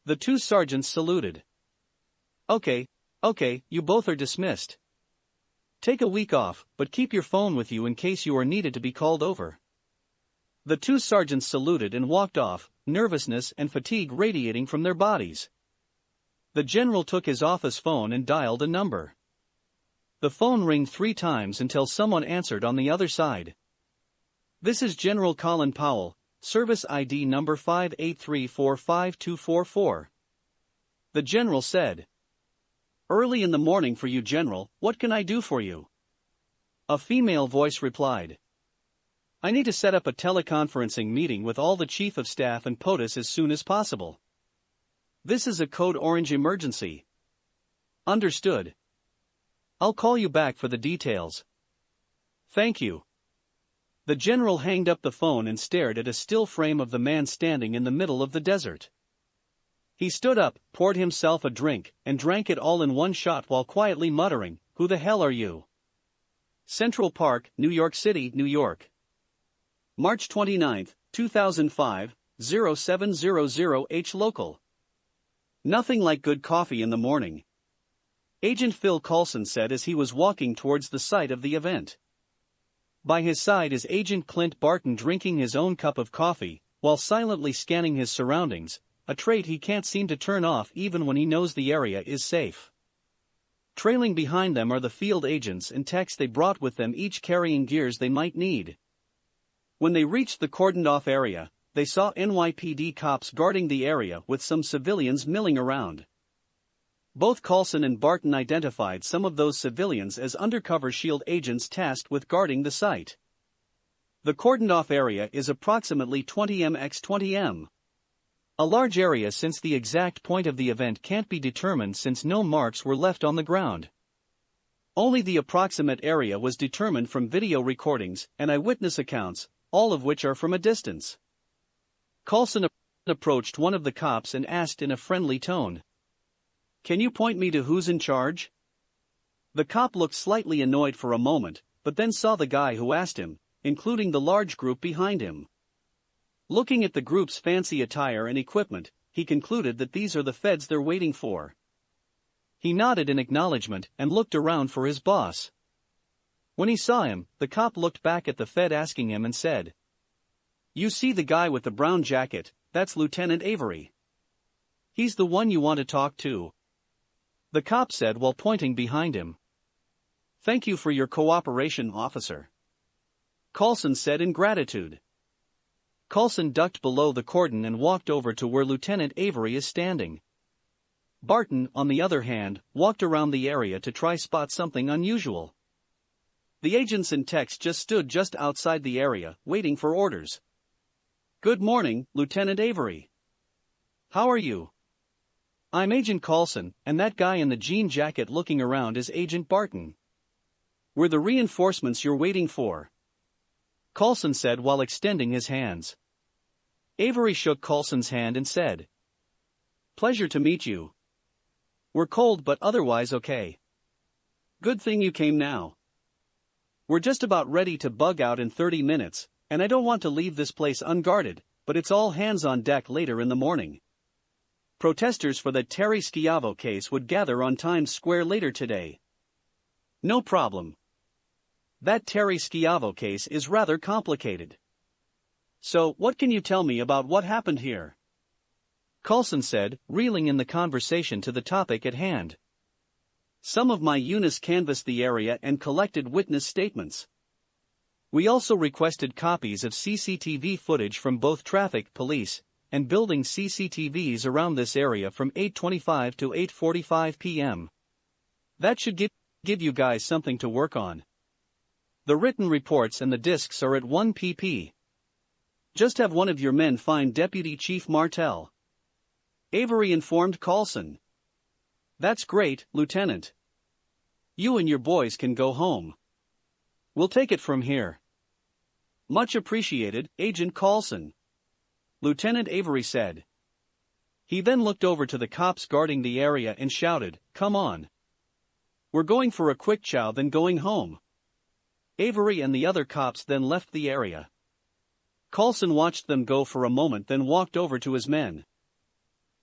The two sergeants saluted. Okay, you both are dismissed. Take a week off, but keep your phone with you in case you are needed to be called over. The two sergeants saluted and walked off, nervousness and fatigue radiating from their bodies. The general took his office phone and dialed a number. The phone rang 3 times until someone answered on the other side. This is General Colin Powell, service ID number 583452244. The general said. Early in the morning for you, General, what can I do for you? A female voice replied. I need to set up a teleconferencing meeting with all the Chief of Staff and POTUS as soon as possible. This is a code orange emergency. Understood. I'll call you back for the details. Thank you. The general hanged up the phone and stared at a still frame of the man standing in the middle of the desert. He stood up, poured himself a drink, and drank it all in one shot while quietly muttering, "Who the hell are you?" Central Park, New York City, New York. March 29, 2005, 0700H local. Nothing like good coffee in the morning. Agent Phil Coulson said as he was walking towards the site of the event. By his side is Agent Clint Barton drinking his own cup of coffee, while silently scanning his surroundings, a trait he can't seem to turn off even when he knows the area is safe. Trailing behind them are the field agents and techs they brought with them, each carrying gears they might need. When they reached the cordoned-off area, they saw NYPD cops guarding the area with some civilians milling around. Both Coulson and Barton identified some of those civilians as undercover SHIELD agents tasked with guarding the site. The cordoned-off area is approximately 20 m x 20 m. A large area since the exact point of the event can't be determined since no marks were left on the ground. Only the approximate area was determined from video recordings and eyewitness accounts, all of which are from a distance. Coulson approached one of the cops and asked in a friendly tone, "Can you point me to who's in charge?" The cop looked slightly annoyed for a moment, but then saw the guy who asked him, including the large group behind him. Looking at the group's fancy attire and equipment, he concluded that these are the feds they're waiting for. He nodded in acknowledgement and looked around for his boss. When he saw him, the cop looked back at the fed asking him and said, "You see the guy with the brown jacket, that's Lieutenant Avery. He's the one you want to talk to," the cop said while pointing behind him. "Thank you for your cooperation, officer," Coulson said in gratitude. Coulson ducked below the cordon and walked over to where Lieutenant Avery is standing. Barton, on the other hand, walked around the area to try spot something unusual. The agents and techs just stood just outside the area, waiting for orders. "Good morning, Lieutenant Avery. How are you?" "I'm Agent Coulson, and that guy in the jean jacket looking around is Agent Barton. We're the reinforcements you're waiting for," Coulson said while extending his hands. Avery shook Coulson's hand and said, "Pleasure to meet you. We're cold but otherwise okay. Good thing you came now. We're just about ready to bug out in 30 minutes, and I don't want to leave this place unguarded, but it's all hands on deck later in the morning. Protesters for the Terry Schiavo case would gather on Times Square later today." "No problem. That Terry Schiavo case is rather complicated. So, what can you tell me about what happened here?" Coulson said, reeling in the conversation to the topic at hand. "Some of my units canvassed the area and collected witness statements. We also requested copies of CCTV footage from both traffic police and building CCTVs around this area from 8:25 to 8:45 p.m. That should give you guys something to work on. The written reports and the discs are at 1 pp. Just have one of your men find Deputy Chief Martel," Avery informed Coulson. "That's great, Lieutenant. You and your boys can go home. We'll take it from here." "Much appreciated, Agent Coulson," Lieutenant Avery said. He then looked over to the cops guarding the area and shouted, "Come on. We're going for a quick chow then going home." Avery and the other cops then left the area. Coulson watched them go for a moment then walked over to his men.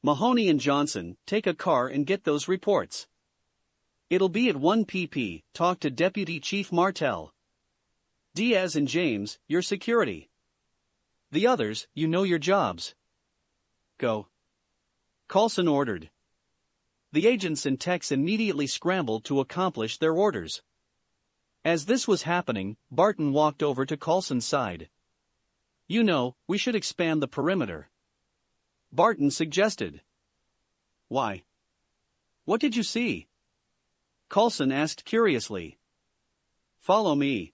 "Mahoney and Johnson, take a car and get those reports. It'll be at 1 pp. Talk to Deputy Chief Martel. Diaz and James, your security. The others, you know your jobs. Go," Coulson ordered. The agents and techs immediately scrambled to accomplish their orders. As this was happening, Barton walked over to Coulson's side. "You know, we should expand the perimeter," Barton suggested. "Why? What did you see?" Coulson asked curiously. "Follow me."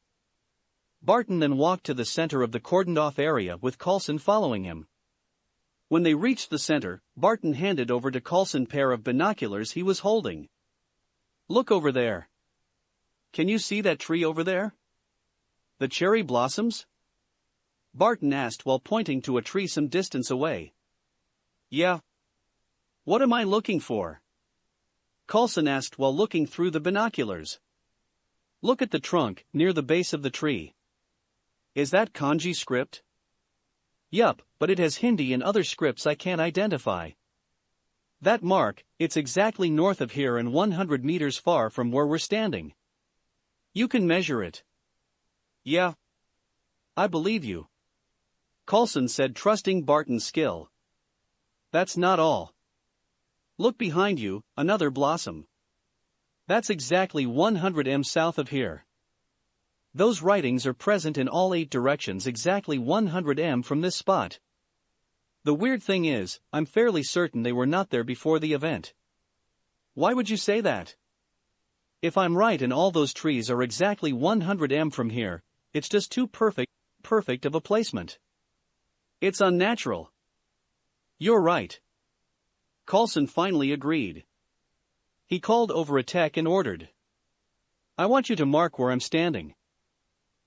Barton then walked to the center of the cordoned-off area with Coulson following him. When they reached the center, Barton handed over to Coulson a pair of binoculars he was holding. "Look over there. Can you see that tree over there? The cherry blossoms?" Barton asked while pointing to a tree some distance away. "Yeah." "What am I looking for?" Coulson asked while looking through the binoculars. "Look at the trunk, near the base of the tree. Is that kanji script?" "Yup, but it has Hindi and other scripts I can't identify." "That mark, it's exactly north of here and 100 meters far from where we're standing. You can measure it." "Yeah. I believe you," Coulson said, trusting Barton's skill. "That's not all. Look behind you, another blossom. That's exactly 100 m south of here. Those writings are present in all 8 directions exactly 100 m from this spot. The weird thing is, I'm fairly certain they were not there before the event." "Why would you say that?" "If I'm right and all those trees are exactly 100 m from here, it's just too perfect of a placement. It's unnatural." "You're right." Coulson finally agreed. He called over a tech and ordered, "I want you to mark where I'm standing.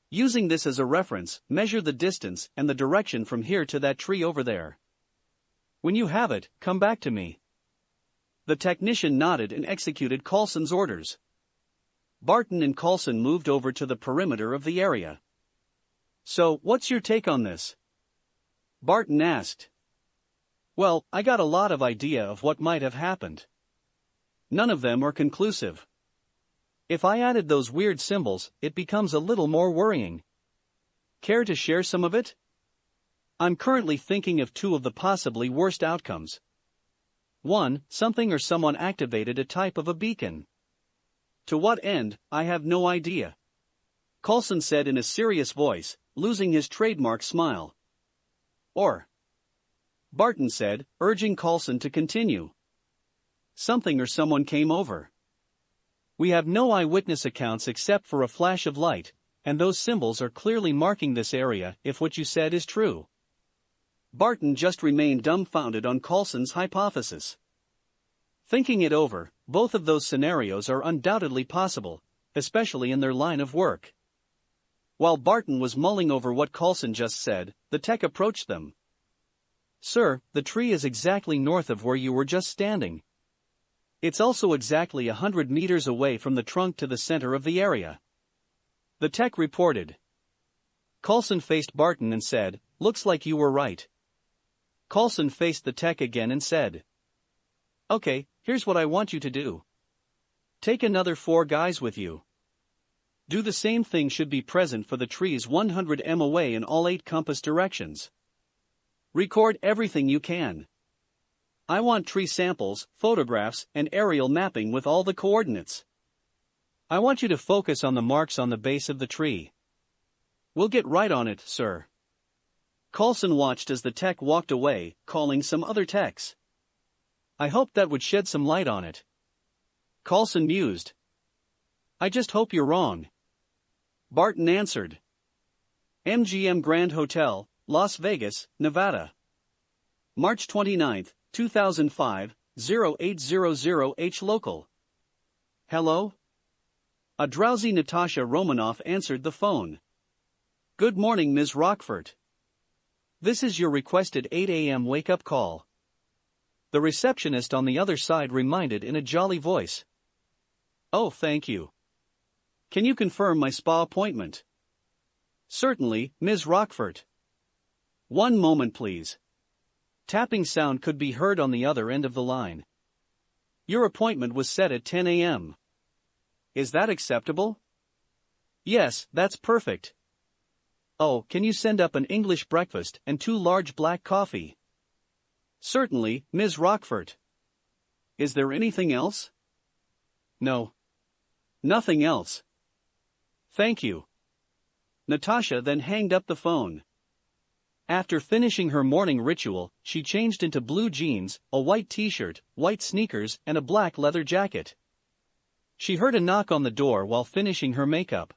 Using this as a reference, measure the distance and the direction from here to that tree over there. When you have it, come back to me." The technician nodded and executed Coulson's orders. Barton and Coulson moved over to the perimeter of the area. "So, what's your take on this?" Barton asked. "Well, I got a lot of idea of what might have happened. None of them are conclusive. If I added those weird symbols, it becomes a little more worrying. Care to share some of it? I'm currently thinking of 2 of the possibly worst outcomes. 1, something or someone activated a type of a beacon. To what end, I have no idea," Coulson said in a serious voice, losing his trademark smile. "Or," Barton said, urging Coulson to continue, "something or someone came over. We have no eyewitness accounts except for a flash of light, and those symbols are clearly marking this area if what you said is true." Barton just remained dumbfounded on Coulson's hypothesis. Thinking it over, both of those scenarios are undoubtedly possible, especially in their line of work. While Barton was mulling over what Coulson just said, the tech approached them. "Sir, the tree is exactly north of where you were just standing. It's also exactly 100 meters away from the trunk to the center of the area," the tech reported. Coulson faced Barton and said, "Looks like you were right." Coulson faced the tech again and said, "Okay, here's what I want you to do. Take another 4 guys with you. Do the same thing should be present for the trees 100 m away in all 8 compass directions. Record everything you can. I want tree samples, photographs, and aerial mapping with all the coordinates. I want you to focus on the marks on the base of the tree." "We'll get right on it, sir." Coulson watched as the tech walked away, calling some other techs. "I hoped that would shed some light on it." Coulson mused. "I just hope you're wrong." Barton answered. MGM Grand Hotel, Las Vegas, Nevada. March 29, 2005, 0800H local. "Hello?" A drowsy Natalia Romanova answered the phone. "Good morning, Ms. Rockford. This is your requested 8 a.m. wake-up call." The receptionist on the other side reminded in a jolly voice. "Oh, thank you. Can you confirm my spa appointment?" "Certainly, Ms. Rockford. One moment please." Tapping sound could be heard on the other end of the line. "Your appointment was set at 10 a.m. Is that acceptable?" "Yes, that's perfect." "Oh, can you send up an English breakfast and 2 large black coffee?" "Certainly, Ms. Rockford. Is there anything else?" "No. Nothing else. Thank you." Natasha then hanged up the phone. After finishing her morning ritual, she changed into blue jeans, a white t-shirt, white sneakers, and a black leather jacket. She heard a knock on the door while finishing her makeup.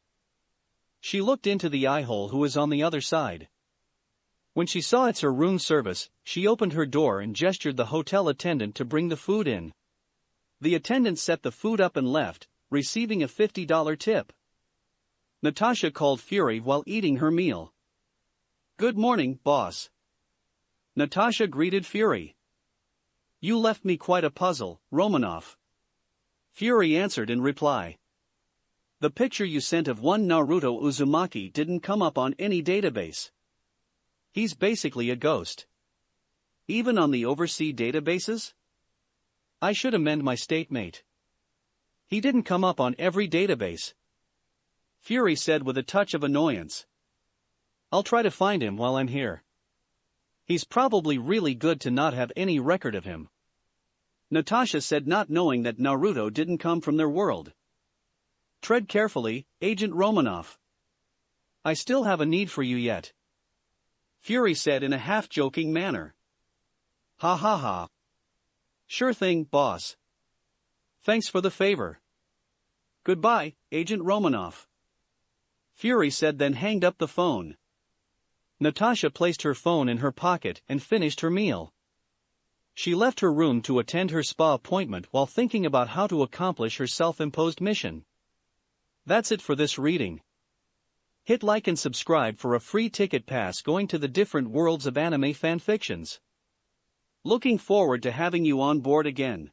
She looked into the eye-hole who was on the other side. When she saw it's her room service, she opened her door and gestured the hotel attendant to bring the food in. The attendant set the food up and left, receiving a $50 tip. Natasha called Fury while eating her meal. "Good morning, boss." Natasha greeted Fury. "You left me quite a puzzle, Romanov." Fury answered in reply. "The picture you sent of one Naruto Uzumaki didn't come up on any database. He's basically a ghost. Even on the overseas databases? I should amend my statement. He didn't come up on every database," Fury said with a touch of annoyance. "I'll try to find him while I'm here. He's probably really good to not have any record of him," Natasha said, not knowing that Naruto didn't come from their world. "Tread carefully, Agent Romanov. I still have a need for you yet," Fury said in a half-joking manner. "Ha ha ha. Sure thing, boss. Thanks for the favor. Goodbye, Agent Romanov," Fury said, then hanged up the phone. Natasha placed her phone in her pocket and finished her meal. She left her room to attend her spa appointment while thinking about how to accomplish her self-imposed mission. That's it for this reading. Hit like and subscribe for a free ticket pass going to the different worlds of anime fanfictions. Looking forward to having you on board again.